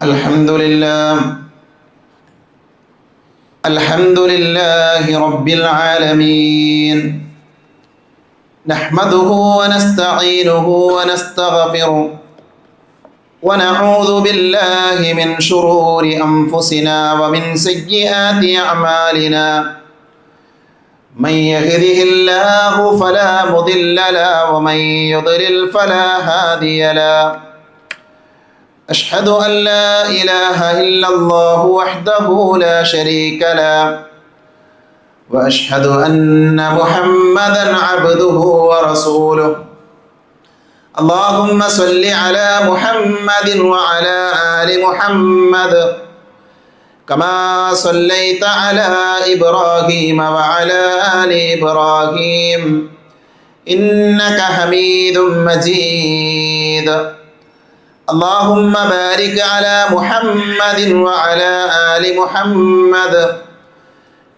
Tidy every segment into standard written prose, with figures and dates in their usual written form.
الحمد لله رب العالمين، نحمده ونستعينه ونستغفره ونعوذ بالله من شرور أنفسنا ومن سيئات أعمالنا. من يهده الله فلا مضل له ومن يضلل فلا هادي له. أشهد أن لا إله إلا الله وحده لا شريك له، وأشهد أن محمدا عبده ورسوله. اللهم صل على محمد وعلى آل محمد كما صليت على إبراهيم وعلى آل إبراهيم إنك حميد مجيد. اللهم بارك على محمد وعلى آل محمد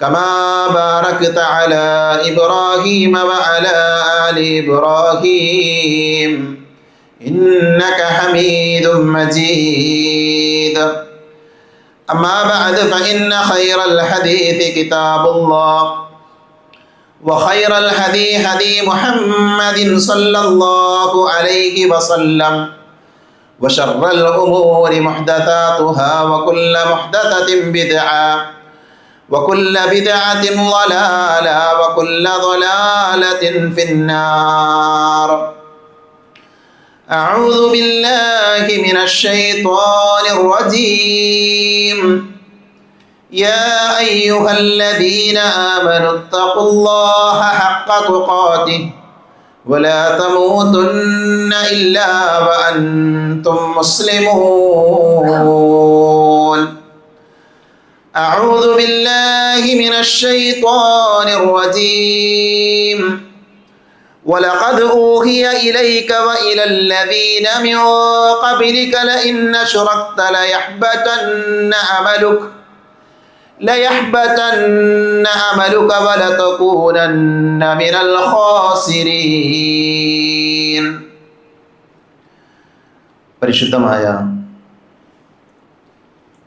كما باركت على إبراهيم وعلى آل إبراهيم إنك حميد مجيد. أما بعد فإن خير الحديث كتاب الله، وخير الهدي هدي محمد صلى الله عليه وسلم، وشر الأمور محدثاتها وكل محدثة بدعة وكل بدعة ضلالة وكل ضلالة في النار. أعوذ بالله من الشيطان الرجيم. يا أيها الذين آمنوا اتقوا الله حق تقاته ولا تموتن إلا وأنتم مسلمون. أعوذ بالله من الشيطان الرجيم. ولقد أوحي إليك وإلى الذين من قبلك لئن أشركت ليحبطن عملك ولتكونن من الخاسرين. പരിശുദ്ധമായ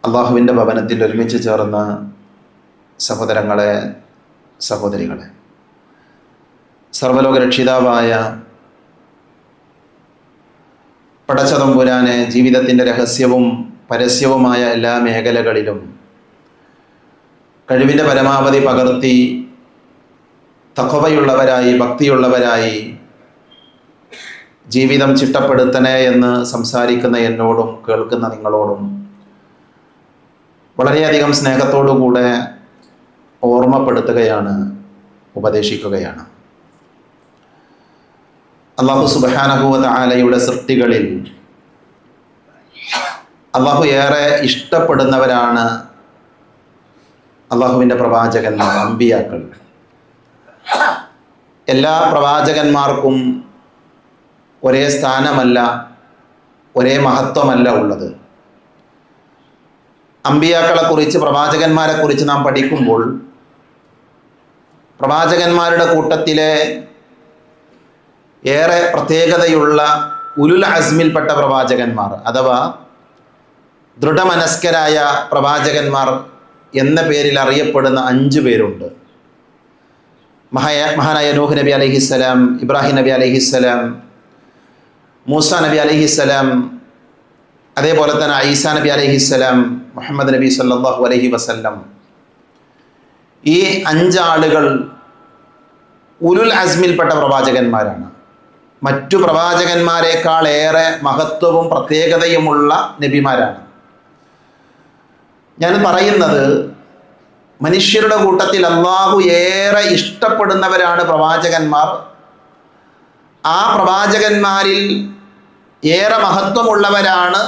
അള്ളാഹുവിൻ്റെ ഭവനത്തിൽ ഒരുമിച്ച് ചേർന്ന സഹോദരങ്ങളെ, സഹോദരികളെ, സർവ്വലോക രക്ഷിതാവായ പടച്ചതമ്പുരാനെ ജീവിതത്തിൻ്റെ രഹസ്യവും പരസ്യവുമായ എല്ലാ മേഖലകളിലും കഴിവിൻ്റെ പരമാവധി പകർത്തി തഖ്വയുള്ളവരായി, ഭക്തിയുള്ളവരായി ജീവിതം ചിട്ടപ്പെടുത്തണേ എന്ന് സംസാരിക്കുന്ന എന്നോടും കേൾക്കുന്ന നിങ്ങളോടും വളരെയധികം സ്നേഹത്തോടുകൂടെ ഓർമ്മപ്പെടുത്തുകയാണ്, ഉപദേശിക്കുകയാണ്. അല്ലാഹു സുബ്ഹാനഹു വ തആലയുടെ സൃഷ്ടികളിൽ അല്ലാഹു ഏറെ ഇഷ്ടപ്പെടുന്നവരാണ് അള്ളാഹുവിൻ്റെ പ്രവാചകന്മാർ, അമ്പിയാക്കൾ. എല്ലാ പ്രവാചകന്മാർക്കും ഒരേ സ്ഥാനമല്ല, ഒരേ മഹത്വമല്ല ഉള്ളത്. അമ്പിയാക്കളെക്കുറിച്ച്, പ്രവാചകന്മാരെക്കുറിച്ച് നാം പഠിക്കുമ്പോൾ പ്രവാചകന്മാരുടെ കൂട്ടത്തിലെ ഏറെ പ്രത്യേകതയുള്ള ഉലുൽ അസ്മിൽപ്പെട്ട പ്രവാചകന്മാർ അഥവാ ദൃഢമനസ്കരായ പ്രവാചകന്മാർ എന്ന പേരിൽ അറിയപ്പെടുന്ന 5 പേരുണ്ട്. മഹാനായ നൂഹ് നബി അലൈഹിസ്സലാം, ഇബ്രാഹിം നബി അലൈഹിസ്സലാം, മൂസ നബി അലൈഹിസ്സലാം, അതേപോലെ തന്നെ ഈസാ നബി അലൈഹിസ്സലാം, മുഹമ്മദ് നബി സല്ലല്ലാഹു അലൈഹി വസല്ലം. ഈ 5 ആളുകൾ ഉലുൽ അസ്മിൽപ്പെട്ട പ്രവാചകന്മാരാണ്. മറ്റു പ്രവാചകന്മാരെക്കാൾ ഏറെ മഹത്വവും പ്രത്യേകതയുമുള്ള നബിമാരാണ്. ഞാൻ പറയുന്നത്, മനുഷ്യരുടെ കൂട്ടത്തിൽ അള്ളാഹു ഏറെ ഇഷ്ടപ്പെടുന്നവരാണ് പ്രവാചകന്മാർ. ആ പ്രവാചകന്മാരിൽ ഏറെ മഹത്വമുള്ളവരാണ്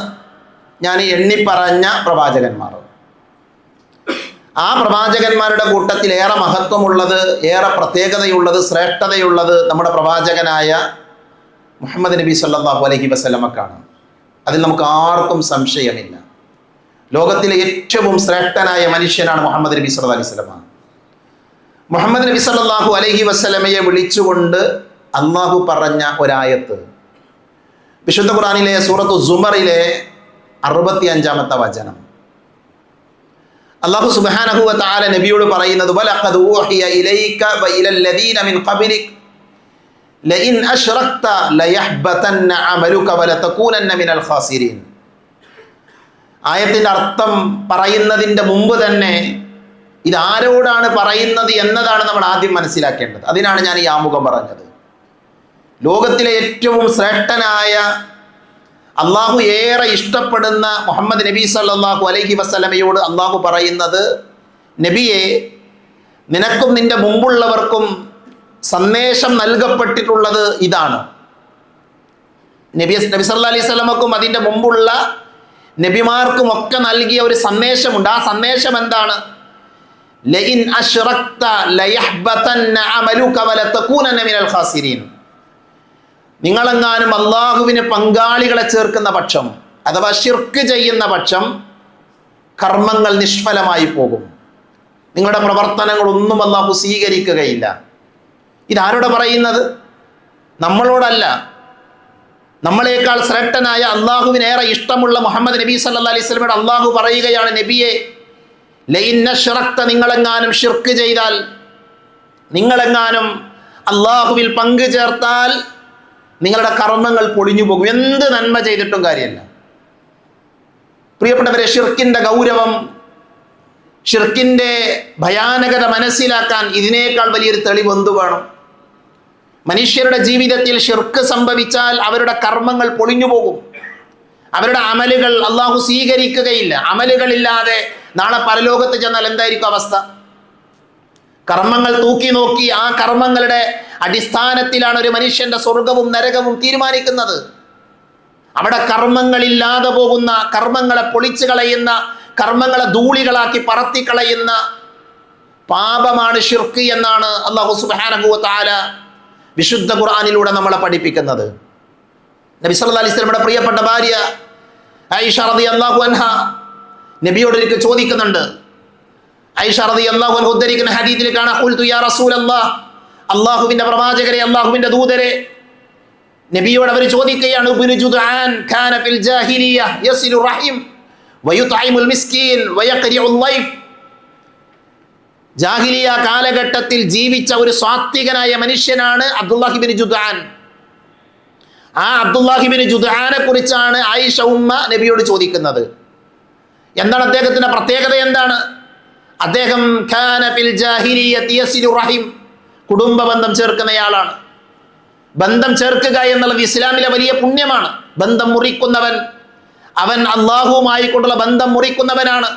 ഞാൻ എണ്ണിപ്പറഞ്ഞ പ്രവാചകന്മാർ. ആ പ്രവാചകന്മാരുടെ കൂട്ടത്തിൽ ഏറെ മഹത്വമുള്ളത്, ഏറെ പ്രത്യേകതയുള്ളത്, ശ്രേഷ്ഠതയുള്ളത് നമ്മുടെ പ്രവാചകനായ മുഹമ്മദ് നബി സല്ലല്ലാഹു അലൈഹി വസല്ലമക്കാണ്. അതിൽ നമുക്ക് ആർക്കും സംശയമില്ല. ലോകത്തിലെ ഏറ്റവും ശ്രേഷ്ഠനായ മനുഷ്യനാണ് മുഹമ്മദ് നബി സല്ലല്ലാഹു അലൈഹി വസല്ലമ. മുഹമ്മദ് നബി സല്ലല്ലാഹു അലൈഹി വസല്ലമയെ വിളിച്ചുകൊണ്ട് അള്ളാഹു പറഞ്ഞ ഒരായത്ത് വിശുദ്ധ ഖുർആനിലെ സൂറത്തു സുമറിലെ 65-ാമത്തെ വചനം. അല്ലാഹു സുബ്ഹാനഹു വ തആല നബിയോട് പറയുന്നത് വലഖദ് ഊഹിയ ഇലൈക വ ഇലൽ ലദീന മിൻ ഖബ്ലിക ലഇൻ അശ്റക്ത ലയഹ്ബതന്ന അമലുക വലതകൂനന്ന മിനൽ ഖാസിരീൻ. ആയത്തിന്റെ അർത്ഥം പറയുന്നതിൻ്റെ മുമ്പ് തന്നെ ഇതാരോടാണ് പറയുന്നത് എന്നതാണ് നമ്മൾ ആദ്യം മനസ്സിലാക്കേണ്ടത്. അതിനാണ് ഞാൻ ഈ ആമുഖം പറഞ്ഞത്. ലോകത്തിലെ ഏറ്റവും ശ്രേഷ്ഠനായ അള്ളാഹു ഏറെ ഇഷ്ടപ്പെടുന്ന മുഹമ്മദ് നബി സല്ലല്ലാഹു അലൈഹി വസല്ലമയോട് അള്ളാഹു പറയുന്നത്, നബിയെ, നിനക്കും നിന്റെ മുമ്പുള്ളവർക്കും സന്ദേശം നൽകപ്പെട്ടിട്ടുള്ളത് ഇതാണ്. നബി സല്ലല്ലാഹു അലൈഹി വസല്ലമക്കും അതിൻ്റെ മുമ്പുള്ള നബിമാർക്കും ഒക്കെ നൽകിയ ഒരു സന്ദേശമുണ്ട്. ആ സന്ദേശം എന്താണ്? ലഇൻ അശ്റക്ത ലയഹ്ബതന്ന അമലുക വലതകൂനന്ന മിനൽ ഖാസിരീൻ. നിങ്ങളെങ്ങാനും അള്ളാഹുവിന് പങ്കാളികളെ ചേർക്കുന്ന പക്ഷം, അഥവാ ശിർക്ക് ചെയ്യുന്ന പക്ഷം, കർമ്മങ്ങൾ നിഷ്ഫലമായി പോകും. നിങ്ങളുടെ പ്രവർത്തനങ്ങളൊന്നും അള്ളാഹു സ്വീകരിക്കുകയില്ല. ഇതാരോട് പറയുന്നത്? നമ്മളോടല്ല. നമ്മളെക്കാൾ ശ്രേഷ്ഠനായ അള്ളാഹുവിനേറെ ഇഷ്ടമുള്ള മുഹമ്മദ് നബി സല്ലല്ലാഹു അലൈഹി വസല്ലമയോട് അള്ളാഹു പറയുകയാണ്, നബിയെ, ലഇൻ അശ്റക്ത, നിങ്ങളെങ്ങാനും ശിർക്ക് ചെയ്താൽ, നിങ്ങളെങ്ങാനും അള്ളാഹുവിൽ പങ്കു ചേർത്താൽ നിങ്ങളുടെ കർമ്മങ്ങൾ പൊളിഞ്ഞു പോകും. എന്ത് നന്മ ചെയ്തിട്ടും കാര്യമല്ല. പ്രിയപ്പെട്ടവരെ, ഷിർക്കിൻ്റെ ഗൗരവം, ഷിർക്കിൻ്റെ ഭയാനകത മനസ്സിലാക്കാൻ ഇതിനേക്കാൾ വലിയൊരു തെളിവ് എന്തു വേണം? മനുഷ്യരുടെ ജീവിതത്തിൽ ഷിർക്ക് സംഭവിച്ചാൽ അവരുടെ കർമ്മങ്ങൾ പൊളിഞ്ഞു പോകും. അവരുടെ അമലുകൾ അള്ളാഹു സ്വീകരിക്കുകയില്ല. അമലുകളില്ലാതെ നാളെ പരലോകത്ത് ചെന്നാൽ എന്തായിരിക്കും അവസ്ഥ? കർമ്മങ്ങൾ തൂക്കി നോക്കി ആ കർമ്മങ്ങളുടെ അടിസ്ഥാനത്തിലാണ് ഒരു മനുഷ്യന്റെ സ്വർഗവും നരകവും തീരുമാനിക്കുന്നത്. അവിടെ കർമ്മങ്ങളില്ലാതെ പോകുന്ന, കർമ്മങ്ങളെ പൊളിച്ചു കളയുന്ന, കർമ്മങ്ങളെ ധൂളികളാക്കി പറത്തിക്കളയുന്ന പാപമാണ് ഷിർക്ക് എന്നാണ് അല്ലാഹു സുബ്ഹാനഹു വ തആല വിശുദ്ധ ഖുർആനിലൂടെ നമ്മളെ പഠിപ്പിക്കുന്നത്. നബി സല്ലല്ലാഹു അലൈഹി വസല്ലമയുടെ പ്രിയപ്പെട്ട ഭാര്യ ആയിഷ റളിയല്ലാഹു അൻഹ നബിയോട് ഒരിക്കൽ ചോദിക്കുന്നുണ്ട്. ആയിഷ റളിയല്ലാഹു അൻഹ ഉദ്ധരിക്കുന്ന ഹദീസിൽ കാണാം, ഖുൽതു യാ റസൂലല്ലാഹ്, അല്ലാഹുവിന്റെ പ്രവാചകരെ, അല്ലാഹുവിന്റെ ദൂതരെ. നബിയോട് അവർ ചോദിക്കുകയാണ്, ഇബ്നു ജുദ്ആൻ കാന ഫിൽ ജാഹിലിയ്യ യസിലു റഹിം വയുത്ഇമുൽ മിസ്കീൻ വയഖരിഉൽ ലൈഫ്. ജാഹിലിയ കാലഘട്ടത്തിൽ ജീവിച്ച ഒരു സാത്വികനായ മനുഷ്യനാണ് അബ്ദുല്ലാഹി ഇബ്നു ജുദ്ആൻ. ആ അബ്ദുല്ലാഹി ഇബ്നു ജുദ്ആനെ കുറിച്ചാണ് ആയിഷ ഉമ്മ നബിയോട് ചോദിക്കുന്നത്. എന്താണ് അദ്ദേഹത്തിന്റെ പ്രത്യേകത? എന്താണ്? അദ്ദേഹം കാന ഫിൽ ജാഹിലിയ്യത്തി യസിലു റഹിം, കുടുംബ ബന്ധം ചേർക്കുന്നയാളാണ്. ബന്ധം ചേർക്കുക എന്നുള്ളത് ഇസ്ലാമിലെ വലിയ പുണ്യമാണ്. ബന്ധം മുറിക്കുന്നവൻ, അവൻ അള്ളാഹുവുമായി കൊണ്ടുള്ള ബന്ധം മുറിക്കുന്നവനാണ്,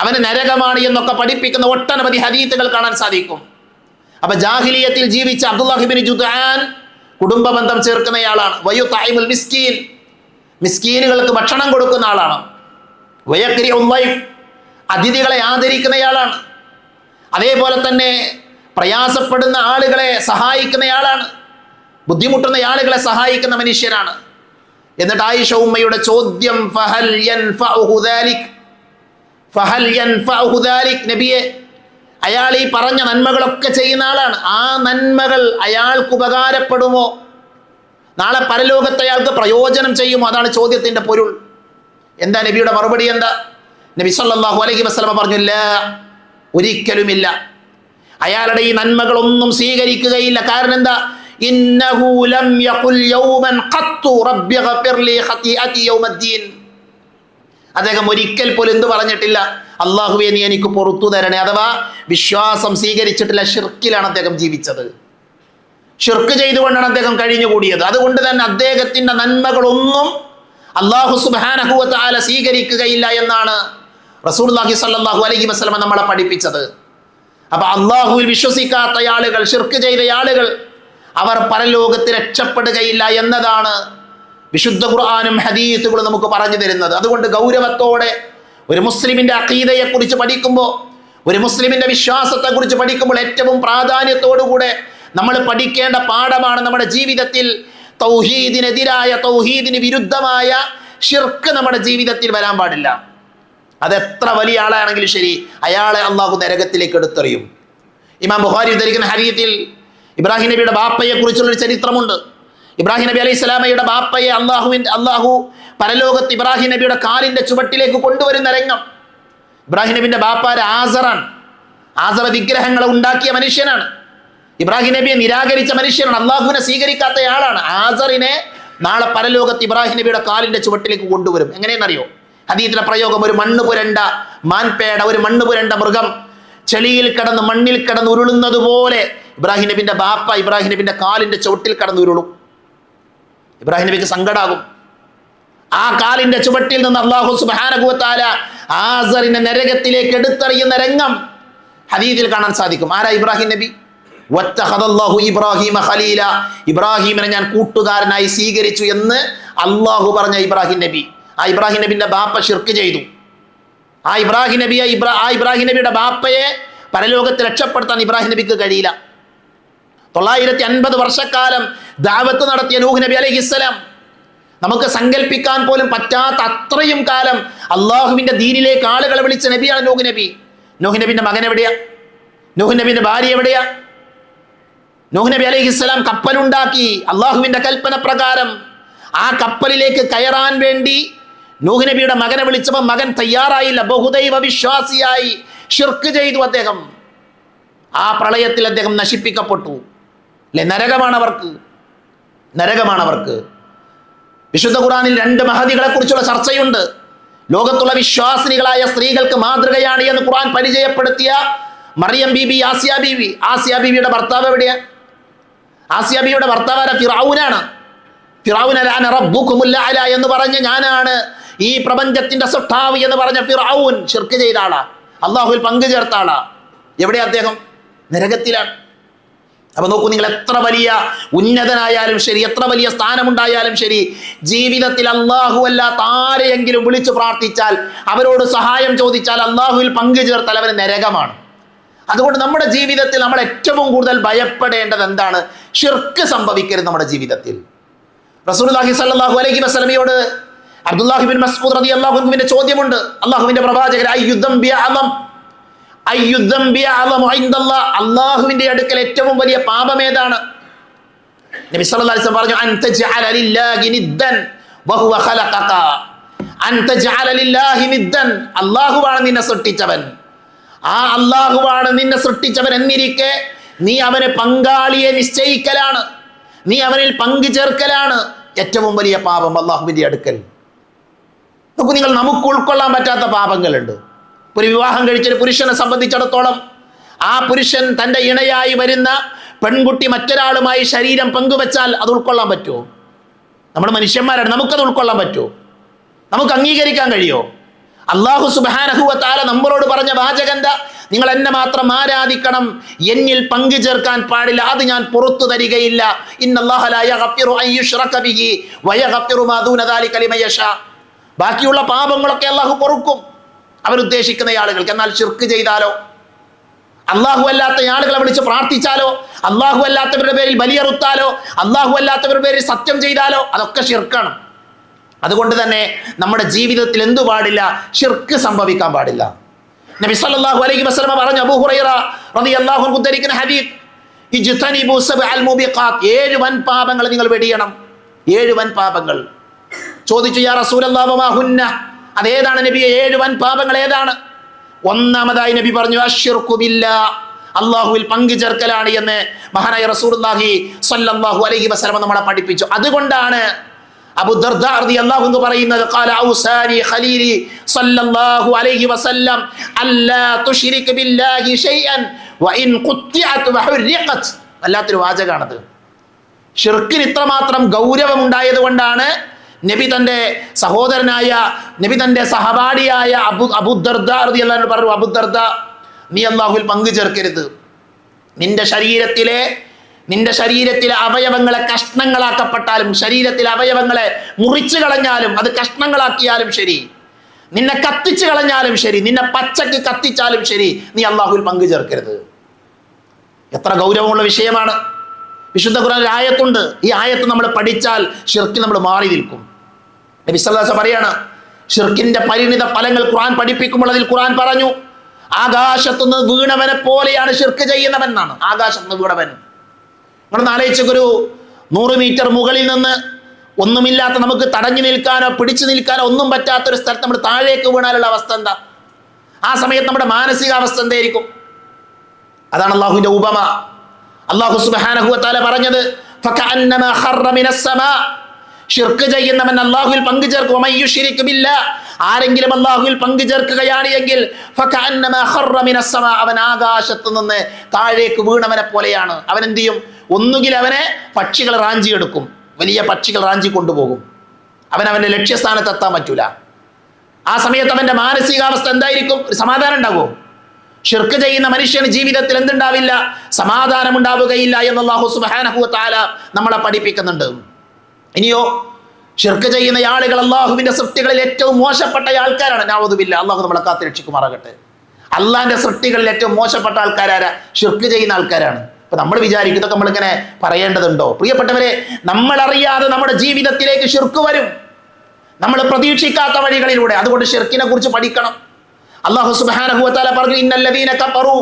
അവന് നരകമാണ് എന്നൊക്കെ പഠിപ്പിക്കുന്ന ഒട്ടനവധി ഹദീസുകൾ കാണാൻ സാധിക്കും. അപ്പൊ ജാഹിലിയത്തിൽ ജീവിച്ച അബ്ദുല്ലാഹി ഇബ്നു ജുദ്ആൻ കുടുംബ ബന്ധം ചേർക്കുന്നയാളാണ്. വയുത്ഇമുൽ മിസ്കീൻ, മിസ്കീനുകൾക്ക് ഭക്ഷണം കൊടുക്കുന്ന ആളാണ്. വയഖരിഉൽ ലൈഫ്, അതിഥികളെ ആദരിക്കുന്നയാളാണ്. അതേപോലെ തന്നെ പ്രയാസപ്പെടുന്ന ആളുകളെ സഹായിക്കുന്നയാളാണ്. ബുദ്ധിമുട്ടുന്ന ആളുകളെ സഹായിക്കുന്ന മനുഷ്യനാണ്. എന്നിട്ട് ആയിഷ ഉമ്മയുടെ ചോദ്യം, ഫഹൽ യൻഫഉഹു ദാലിക്, ഫഹൽ യൻഫഉഹു ദാലിക്, നബിയെ, അയാൾ ഈ പറഞ്ഞ നന്മകളൊക്കെ ചെയ്യുന്ന ആളാണ്. ആ നന്മകൾ അയാൾക്ക് ഉപകാരപ്പെടുമോ? നാളെ പരലോകത്ത് അയാൾക്ക് പ്രയോജനം ചെയ്യുമോ? അതാണ് ചോദ്യത്തിന്റെ പൊരുൾ. എന്താ നബിയുടെ മറുപടി? എന്താ? നബി സല്ലല്ലാഹു അലൈഹി വസല്ലമ പറഞ്ഞു, ലാ, ഒരിക്കലുമില്ല. അയാളുടെ ഈ നന്മകളൊന്നും സ്വീകരിക്കുകയില്ല. കാരണം എന്താ? ഇന്നഹു ലം യഖുൽ യൗമൻ ഖത്തു റബ്ബി ഗഫിർ ലി ഖതിഅതി യൗമദ്ദീൻ. അദ്ദേഹം ഒരിക്കൽ പോലും എന്ത് പറഞ്ഞിട്ടില്ല? അല്ലാഹുവേ, നീ എനിക്ക് പുറത്തു തരണേ. അഥവാ വിശ്വാസം സ്വീകരിച്ചിട്ടില്ല. ഷിർക്കിലാണ് അദ്ദേഹം ജീവിച്ചത്. ഷിർക്ക് ചെയ്തുകൊണ്ടാണ് അദ്ദേഹം കഴിഞ്ഞുകൂടിയത്. അതുകൊണ്ട് തന്നെ അദ്ദേഹത്തിന്റെ നന്മകളൊന്നും അല്ലാഹു സുബ്ഹാനഹു വ തആല സ്വീകരിക്കുകയില്ല എന്നാണ് റസൂലുള്ളാഹി സ്വല്ലല്ലാഹു അലൈഹി വസല്ലം നമ്മളെ പഠിപ്പിച്ചത്. അപ്പൊ അള്ളാഹുവിൽ വിശ്വസിക്കാത്ത ആളുകൾ, ഷിർക്ക് ചെയ്ത ആളുകൾ, അവർ പരലോകത്ത് രക്ഷപ്പെടുകയില്ല എന്നതാണ് വിശുദ്ധ ഖുർആനും ഹദീസുകളും നമുക്ക് പറഞ്ഞു തരുന്നത്. അതുകൊണ്ട് ഗൗരവത്തോടെ ഒരു മുസ്ലിമിന്റെ അഖീദയെ കുറിച്ച് പഠിക്കുമ്പോൾ, ഒരു മുസ്ലിമിന്റെ വിശ്വാസത്തെ കുറിച്ച് പഠിക്കുമ്പോൾ ഏറ്റവും പ്രാധാന്യത്തോടുകൂടെ നമ്മൾ പഠിക്കേണ്ട പാഠമാണ് നമ്മുടെ ജീവിതത്തിൽ തൗഹീദിനെതിരായ, തൗഹീദിന് വിരുദ്ധമായ ഷിർക്ക് നമ്മുടെ ജീവിതത്തിൽ വരാൻ പാടില്ല. അതെത്ര വലിയ ആളാണെങ്കിലും ശരി, അയാളെ അള്ളാഹു നരകത്തിലേക്ക് എടുത്തെറിയും. ഇമാം ബുഖാരി ഉദ്ധരിക്കുന്ന ഹദീസിൽ ഇബ്രാഹിം നബിയുടെ ബാപ്പയെ കുറിച്ചുള്ളൊരു ചരിത്രമുണ്ട്. ഇബ്രാഹിം നബി അലൈഹി സ്വലാമയുടെ ബാപ്പയെ അള്ളാഹു പരലോകത്ത് ഇബ്രാഹിം നബിയുടെ കാലിന്റെ ചുവട്ടിലേക്ക് കൊണ്ടുവരുന്ന രംഗം. ഇബ്രാഹിം നബിന്റെ ബാപ്പ ആസറാണ്. ആസറ വിഗ്രഹങ്ങളെ ഉണ്ടാക്കിയ മനുഷ്യനാണ്. ഇബ്രാഹിം നബിയെ നിരാകരിച്ച മനുഷ്യനാണ്. അള്ളാഹുവിനെ സ്വീകരിക്കാത്തയാളാണ്. ആസറിനെ നാളെ പരലോകത്ത് ഇബ്രാഹിം നബിയുടെ കാലിന്റെ ചുവട്ടിലേക്ക് കൊണ്ടുവരും. എങ്ങനെയെന്നറിയോ? ഹദീസിലെ പ്രയോഗം, ഒരു മണ്ണ് പുരണ്ട മാൻപേട, ഒരു മണ്ണ് പുരണ്ട മൃഗം ചെളിയിൽ കിടന്ന് മണ്ണിൽ കിടന്ന് ഉരുളുന്നത് പോലെ ഇബ്രാഹിം നബിന്റെ ബാപ്പ ഇബ്രാഹിം നബിന്റെ കാലിന്റെ ചുവട്ടിൽ കിടന്ന് ഉരുളും. ഇബ്രാഹിം നബിക്ക് സങ്കടാകും. ആ കാലിന്റെ ചുവട്ടിൽ നിന്ന് അല്ലാഹു സുബ്ഹാനഹു വ തആല ആസറിനെ നരകത്തിലേക്ക് എടുത്തെറിയുന്ന രംഗം ഹദീസിൽ കാണാൻ സാധിക്കും. ആരാ? ഇബ്രാഹിം നബി. വത്തഖദല്ലാഹു ഇബ്രാഹിമ ഖലീല, ഇബ്രാഹിമിനെ ഞാൻ കൂട്ടുകാരനായി സ്വീകരിച്ചു എന്ന് അല്ലാഹു പറഞ്ഞ ഇബ്രാഹിം നബി. ആ ഇബ്രാഹിം നബിന്റെ ബാപ്പ ശിർക്ക് ചെയ്തു. ആ ഇബ്രാഹിം നബിയുടെ ബാപ്പയെ പരലോകത്ത് രക്ഷപ്പെടുത്താൻ ഇബ്രാഹിം നബിക്ക് കഴിയില്ല. 950 വർഷക്കാലം ദഅവത്ത് നടത്തിയ നൂഹ് നബി അലൈഹിസ്സലാം, നമുക്ക് സങ്കല്പിക്കാൻ പോലും പറ്റാത്ത അത്രയും കാലം അള്ളാഹുവിന്റെ ദീനിലേക്ക് ആളുകളെ വിളിച്ച നബിയാണ് നൂഹ് നബി. നൂഹ് നബിന്റെ മകൻ എവിടെയാ? നൂഹ് നബിന്റെ ഭാര്യ എവിടെയാ? നൂഹ് നബി അലൈഹിസ്സലാം കപ്പലുണ്ടാക്കി അള്ളാഹുവിന്റെ കൽപ്പന പ്രകാരം. ആ കപ്പലിലേക്ക് കയറാൻ വേണ്ടി നൂഹ് നബിയുടെ മകനെ വിളിച്ചപ്പോൾ മകൻ തയ്യാറായില്ല. ബഹുദൈവ വിശ്വാസിയായി ശിർക്ക് ചെയ്തു അദ്ദേഹം. ആ പ്രളയത്തിൽ അദ്ദേഹം നശിപ്പിക്കപ്പെട്ടു. അല്ലെ, നരകമാണവർക്ക്. വിശുദ്ധ ഖുർആനിൽ 2 മഹദികളെ കുറിച്ചുള്ള ചർച്ചയുണ്ട്. ലോകത്തുള്ള വിശ്വാസിനികളായ സ്ത്രീകൾക്ക് മാതൃകയാണ് എന്ന് ഖുർആൻ പരിചയപ്പെടുത്തിയ മറിയം ബീബി, ആസിയ ബീബി. ആസിയ ബീബിയുടെ ഭർത്താവ് എവിടെയാ? ആസിയ ബീബിയുടെ ഭർത്താവ് ഫിറഔനാണ്. ഫിറഔന അന റബ്ബുകുമുൽ അഅല എന്ന് പറഞ്ഞ് ഞാനാണ് ഈ പ്രപഞ്ചത്തിന്റെ സൃഷ്ടാവ് എന്ന് പറഞ്ഞ ഫിറഔൻ ശിർക്ക് ചെയ്ത ആളാ, അള്ളാഹുവിൽ പങ്കു ചേർത്ത ആളാ. എവിടെ അദ്ദേഹം? നരകത്തിലാണ്. അപ്പൊ നോക്കൂ, നിങ്ങൾ എത്ര വലിയ ഉന്നതനായാലും ശരി, എത്ര വലിയ സ്ഥാനമുണ്ടായാലും ശരി, ജീവിതത്തിൽ അള്ളാഹു അല്ലാത്ത ആരെയെങ്കിലും വിളിച്ചു പ്രാർത്ഥിച്ചാൽ, അവരോട് സഹായം ചോദിച്ചാൽ, അള്ളാഹുവിൽ പങ്കു ചേർത്താൽ അവന് നരകമാണ്. അതുകൊണ്ട് നമ്മുടെ ജീവിതത്തിൽ നമ്മൾ ഏറ്റവും കൂടുതൽ ഭയപ്പെടേണ്ടത് എന്താണ്? ശിർക്ക് സംഭവിക്കരുത് നമ്മുടെ ജീവിതത്തിൽ. റസൂലുള്ളാഹി സ്വല്ലല്ലാഹു അലൈഹി വസല്ലമയോട് അബ്ദുല്ലാഹി ഇബ്നു മസ്ഊദ് റളിയല്ലാഹു അൻഹുവിന്റെ ചോദ്യമുണ്ട്. അള്ളാഹുവിന്റെ പ്രവാചകൻ, അള്ളാഹുവിന്റെ അടുക്കൽ ഏറ്റവും വലിയ പാപം ഏതാണ്? നബി സല്ലല്ലാഹു അലൈഹി വസല്ലം പറഞ്ഞു, അൻതജഅല ലില്ലാഹി നിദ്ദൻ വഹുവ ഖലഖക. അൻതജഅല ലില്ലാഹി നിദ്ദൻ, അല്ലാഹുവാണ് നിന്നെ സൃഷ്ടിച്ചവൻ. ആ അല്ലാഹുവാണ് നിന്നെ സൃഷ്ടിച്ചവൻ എന്നിരിക്കെ നീ അവന് പങ്കാളിയെ നിശ്ചയിക്കലാണ്, നീ അവനിൽ പങ്കു ചേർക്കലാണ് ഏറ്റവും വലിയ പാപം അള്ളാഹുവിന്റെ അടുക്കൽ. നോക്കൂ, നമുക്ക് ഉൾക്കൊള്ളാൻ പറ്റാത്ത പാപങ്ങളുണ്ട്. ഒരു വിവാഹം കഴിച്ചൊരു പുരുഷനെ സംബന്ധിച്ചിടത്തോളം ആ പുരുഷൻ തൻ്റെ ഇണയായി വരുന്ന പെൺകുട്ടി മറ്റൊരാളുമായി ശരീരം പങ്കുവെച്ചാൽ അത് ഉൾക്കൊള്ളാൻ പറ്റുമോ? നമ്മൾ മനുഷ്യന്മാരാണ്, നമുക്കത് ഉൾക്കൊള്ളാൻ പറ്റുമോ? നമുക്ക് അംഗീകരിക്കാൻ കഴിയുമോ? അല്ലാഹു സുബ്ഹാനഹു വ തആല നമ്മളോട് പറഞ്ഞ വാചകന്ത, നിങ്ങൾ എന്നെ മാത്രം ആരാധിക്കണം, എന്നിൽ പങ്കു ചേർക്കാൻ പാടില്ല, അത് ഞാൻ പുറത്തു തരികയില്ല. ഇന്നല്ലാഹ ലാ യഗ്ഫിറു അൻ യുശ്റക ബിഹി വയഗ്ഫിറു മാ ദൂന ദാലിക ലിമൻ യശാ. ബാക്കിയുള്ള പാപങ്ങളൊക്കെ അല്ലാഹു പൊറുക്കും അവരുദ്ദേശിക്കുന്ന ആളുകൾക്ക്. എന്നാൽ ശിർക്ക് ചെയ്താലോ, അള്ളാഹു അല്ലാത്ത ആളുകളെ വിളിച്ച് പ്രാർത്ഥിച്ചാലോ, അള്ളാഹു അല്ലാത്തവരുടെ പേരിൽ ബലിയറുത്താലോ, അള്ളാഹു അല്ലാത്തവരുടെ പേരിൽ സത്യം ചെയ്താലോ, അതൊക്കെ ശിർക്കാണ്. അതുകൊണ്ട് തന്നെ നമ്മുടെ ജീവിതത്തിൽ എന്തു പാടില്ല? ശിർക്ക് സംഭവിക്കാൻ പാടില്ല. നബി സല്ലല്ലാഹു അലൈഹി വസല്ലം പറഞ്ഞു, അബൂ ഹുറൈറ റളിയല്ലാഹു അൻഹു ഉദ്ധരിക്കുന്ന ഹദീസ്, ഇജ്തനിബു സബ്അൽ മുബിഖാത്ത്, 7 വൻ പാപങ്ങൾ നിങ്ങൾ വെടിയണം. 7 വൻ പാപങ്ങൾ. ചോദിച്ചു, യാ റസൂലല്ലാഹ് വമാ ഹുന്ന, അതേതാണ് നബിയെ 7 വൻ പാപങ്ങൾ ഏതാണ്? ഒന്നാമതായി നബി പറഞ്ഞു, അശ്ശിർക്കു ബില്ലാഹ്, അല്ലാഹുവിൽ പങ്കു ചേർക്കലാണ് എന്ന് മഹാനായ റസൂലുള്ളാഹി സ്വല്ലല്ലാഹു അലൈഹി വസല്ലം നമ്മളെ പഠിപ്പിച്ചു. അതുകൊണ്ടാണ് അബൂ ദർദാ റളിയല്ലാഹു അൻഹു പറയുന്നത്, ഖാല ഔസാനി ഖലീലി സ്വല്ലല്ലാഹു അലൈഹി വസല്ലം അല്ലാ തുശ്രിക ബില്ലാഹി ഷൈഅൻ വഇൻ ഖുത്തിഅത് വഹുരിഖത്. വല്ലാത്തൊരു വാചകമാണത്. ഷിർക്കിന് ഇത്രമാത്രം ഗൗരവമുണ്ടായത് കൊണ്ടാണ് നബി തന്റെ സഹോദരനായ, നബി തന്റെ സഹപാഠിയായ അബൂ ദർദാ റളിയല്ലാഹു അൻഹു പറഞ്ഞു, അബൂ ദർദാ, നീ അല്ലാഹുവിൽ പങ്കു ചേർക്കരുത്. നിന്റെ ശരീരത്തിലെ അവയവങ്ങളെ കഷ്ണങ്ങളാക്കപ്പെട്ടാലും, ശരീരത്തിലെ അവയവങ്ങളെ മുറിച്ചു കളഞ്ഞാലും, അത് കഷ്ണങ്ങളാക്കിയാലും ശരി, നിന്നെ കത്തിച്ചു കളഞ്ഞാലും ശരി, നിന്നെ പച്ചക്ക് കത്തിച്ചാലും ശരി, നീ അല്ലാഹുവിൽ പങ്കു ചേർക്കരുത്. എത്ര ഗൗരവമുള്ള വിഷയമാണ്. വിശുദ്ധ ഖുർആനിൽ ആയത്തുണ്ട്. ഈ ആയത്ത് നമ്മൾ പഠിച്ചാൽ ഷിർക്കിൽ നമ്മൾ മാറി നിൽക്കും. നബി സല്ലല്ലാഹു അലൈഹി വസല്ലം പറയാണ്, ഷിർക്കിന്റെ പരിണിത ഫലങ്ങൾ ഖുർആൻ പഠിപ്പിക്കുമ്പോൾ അതിൽ ഖുർആൻ പറഞ്ഞു, ആകാശത്തുനിന്ന് വീണവനെ പോലെയാണ് ഷിർക്ക് ചെയ്യുന്നവൻ എന്നാണ്. ആകാശത്തുനിന്ന് വീണവൻ. നിങ്ങളൊന്ന് ആലോചിച്ചൊരു 100 മീറ്റർ മുകളിൽ നിന്ന് ഒന്നുമില്ലാത്ത, നമുക്ക് തടഞ്ഞു നിൽക്കാനോ പിടിച്ചു നിൽക്കാനോ ഒന്നും പറ്റാത്തൊരു സ്ഥലത്ത് നമ്മൾ താഴേക്ക് വീണാലുള്ള അവസ്ഥ എന്താ? ആ സമയത്ത് നമ്മുടെ മാനസികാവസ്ഥ എന്തായിരിക്കും? അതാണ് അള്ളാഹുവിന്റെ ഉപമ. അള്ളാഹു സുബ്ഹാനഹു വ തആല പറഞ്ഞത് ഫകഅന്നമാ ഖറ മിനസ് സമാ. ശിർക്ക് ചെയ്യുന്നവൻ അള്ളാഹുവിൽ പങ്കു ചേർക്കും. വമയ്യുശ്രിക് ബില്ലാഹ്, ആരെങ്കിലും അള്ളാഹുവിൽ പങ്കു ചേർക്കുകയാണ് എങ്കിൽ ഫകഅന്നമാ ഖറ മിനസ് സമാ, അവൻ ആകാശത്ത് നിന്ന് താഴേക്ക് വീണവനെ പോലെയാണ്. അവൻ എന്ത് ചെയ്യും? ഒന്നുകിൽ അവനെ പക്ഷികൾ റാഞ്ചിയെടുക്കും, വലിയ പക്ഷികൾ റാഞ്ചി കൊണ്ടുപോകും. അവന്റെ ലക്ഷ്യസ്ഥാനത്ത് എത്താൻ പറ്റൂല. ആ സമയത്ത് അവന്റെ മാനസികാവസ്ഥ എന്തായിരിക്കും? ഒരു സമാധാനം ഉണ്ടാകുമോ? ശിർക്ക് ചെയ്യുന്ന മനുഷ്യന് ജീവിതത്തിൽ എന്തുണ്ടാവില്ല? സമാധാനം ഉണ്ടാവുകയില്ല എന്ന് അല്ലാഹു സുബ്ഹാനഹു വ തആല നമ്മളെ പഠിപ്പിക്കുന്നുണ്ട്. ഇനിയോ, ശിർക്ക് ചെയ്യുന്ന ആളുകൾ അള്ളാഹുവിന്റെ സൃഷ്ടികളിൽ ഏറ്റവും മോശപ്പെട്ട ആൾക്കാരാണ്. നഅൂദുബില്ല, അള്ളാഹു നമ്മളെ കാത്ത് രക്ഷിക്കുമാറാകട്ടെ. അള്ളാഹിന്റെ സൃഷ്ടികളിൽ ഏറ്റവും മോശപ്പെട്ട ആൾക്കാരാരാ? ശിർക്ക് ചെയ്യുന്ന ആൾക്കാരാണ്. അപ്പൊ നമ്മൾ വിചാരിക്കും ഇതൊക്കെ നമ്മളിങ്ങനെ പറയേണ്ടതുണ്ടോ? പ്രിയപ്പെട്ടവരെ, നമ്മളറിയാതെ നമ്മുടെ ജീവിതത്തിലേക്ക് ശിർക്ക് വരും, നമ്മൾ പ്രതീക്ഷിക്കാത്ത വഴികളിലൂടെ. അതുകൊണ്ട് ശിർക്കിനെ കുറിച്ച് പഠിക്കണം. അല്ലാഹു സുബ്ഹാനഹു വ തആല പറഞ്ഞു, ഇന്നല്ലദീന കഫറു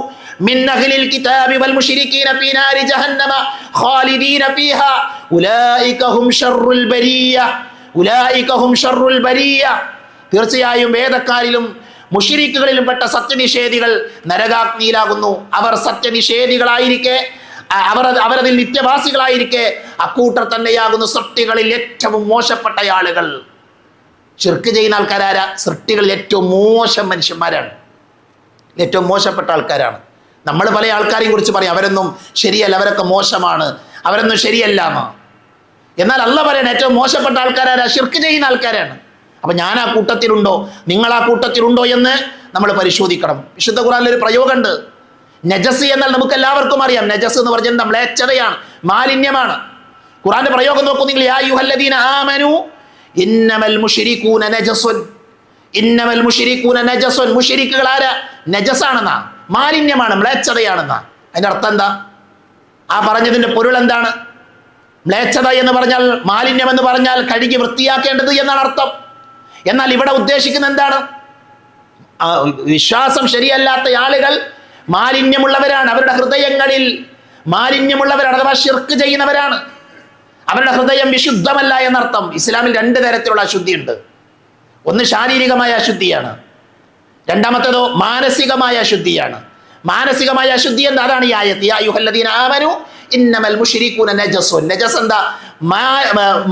മിൻ അഹ്ലിൽ കിതാബി വൽ മുശ്രികീന ഫീ നാരി ജഹന്നമ ഖാലിദീന ഫീഹാ ഉലൈക ഹും ശർറുൽ ബരിയ. ഉലൈക ഹും ശർറുൽ ബരിയ. തീർച്ചയായും വേദക്കാരിലും മുശ്രിക്കുകളിലും പെട്ട സത്യനിഷേധികൾ നരകാഗ്നിയിലാകുന്നു. അവർ സത്യനിഷേധികളായിരിക്കെ, അവരതിൽ നിത്യവാസികളായിരിക്കെ അക്കൂട്ടർ തന്നെയാകുന്നു സൃഷ്ടികളിൽ ഏറ്റവും മോശപ്പെട്ട ആളുകൾ. ശിർക്ക് ചെയ്യുന്ന ആൾക്കാരാരാ? സൃഷ്ടികളിൽ ഏറ്റവും മോശം മനുഷ്യന്മാരാണ്, ഏറ്റവും മോശപ്പെട്ട ആൾക്കാരാണ്. നമ്മൾ പല ആൾക്കാരെയും കുറിച്ച് പറയും, അവരൊന്നും ശരിയല്ല, അവരൊക്കെ മോശമാണ്, അവരൊന്നും ശരിയല്ല എന്ന്. എന്നാൽ അല്ലാഹ് പറയണ ഏറ്റവും മോശപ്പെട്ട ആൾക്കാരാരാ? ശിർക്ക് ചെയ്യുന്ന ആൾക്കാരാണ്. അപ്പൊ ഞാൻ ആ കൂട്ടത്തിലുണ്ടോ, നിങ്ങൾ ആ കൂട്ടത്തിലുണ്ടോ എന്ന് നമ്മൾ പരിശോധിക്കണം. വിശുദ്ധ ഖുർആനിൽ ഒരു പ്രയോഗമുണ്ട്, നജസ് എന്നാൽ നമുക്ക് എല്ലാവർക്കും അറിയാം. നജസ് എന്ന് പറഞ്ഞാൽ മ്ലേച്ഛതയാണ്, മാലിന്യമാണ്. ഖുർആന്റെ പ്രയോഗം നോക്കൂ നിങ്ങൾ. യാ അയ്യുഹല്ലദീന ആമനു ഇന്നമൽ മുശ്രികൂന നജസുൻ. ഇന്നമൽ മുശ്രികൂന നജസുൻ. മുശ്രിക്കുകൾ ആരാ? നജസാണെന്നാ, മാലിന്യമാണ്, മ്ലേച്ഛതയാണെന്നാ. അതിന്റെ അർത്ഥം എന്താ? ആ പറഞ്ഞതിന്റെ പൊരുൾ എന്താണ്? മ്ലേച്ഛത എന്ന് പറഞ്ഞാൽ, മാലിന്യം എന്ന് പറഞ്ഞാൽ കഴുകി വൃത്തിയാക്കേണ്ടത് എന്നാണ് അർത്ഥം. എന്നാൽ ഇവിടെ ഉദ്ദേശിക്കുന്ന എന്താണ്? വിശ്വാസം ശരിയല്ലാത്ത ആളുകൾ മാലിന്യമുള്ളവരാണ്, അവരുടെ ഹൃദയങ്ങളിൽ മാലിന്യമുള്ളവരാണ്, അഥവാ ശിർക്ക് ചെയ്യുന്നവരാണ്. അവരുടെ ഹൃദയം വിശുദ്ധമല്ല എന്നർത്ഥം. ഇസ്ലാമിൽ 2 തരത്തിലുള്ള അശുദ്ധിയുണ്ട്. ഒന്ന് ശാരീരികമായ അശുദ്ധിയാണ്, രണ്ടാമത്തേതോ മാനസികമായ അശുദ്ധിയാണ്. മാനസികമായ അശുദ്ധി എന്താ? അതാണ് ഈ ആയത്ത്, യാ അയ്യുഹല്ലദീന ആമനു ഇന്നമൽ മുശ്രികൂന നജസുൻ. നജസ് എന്താ?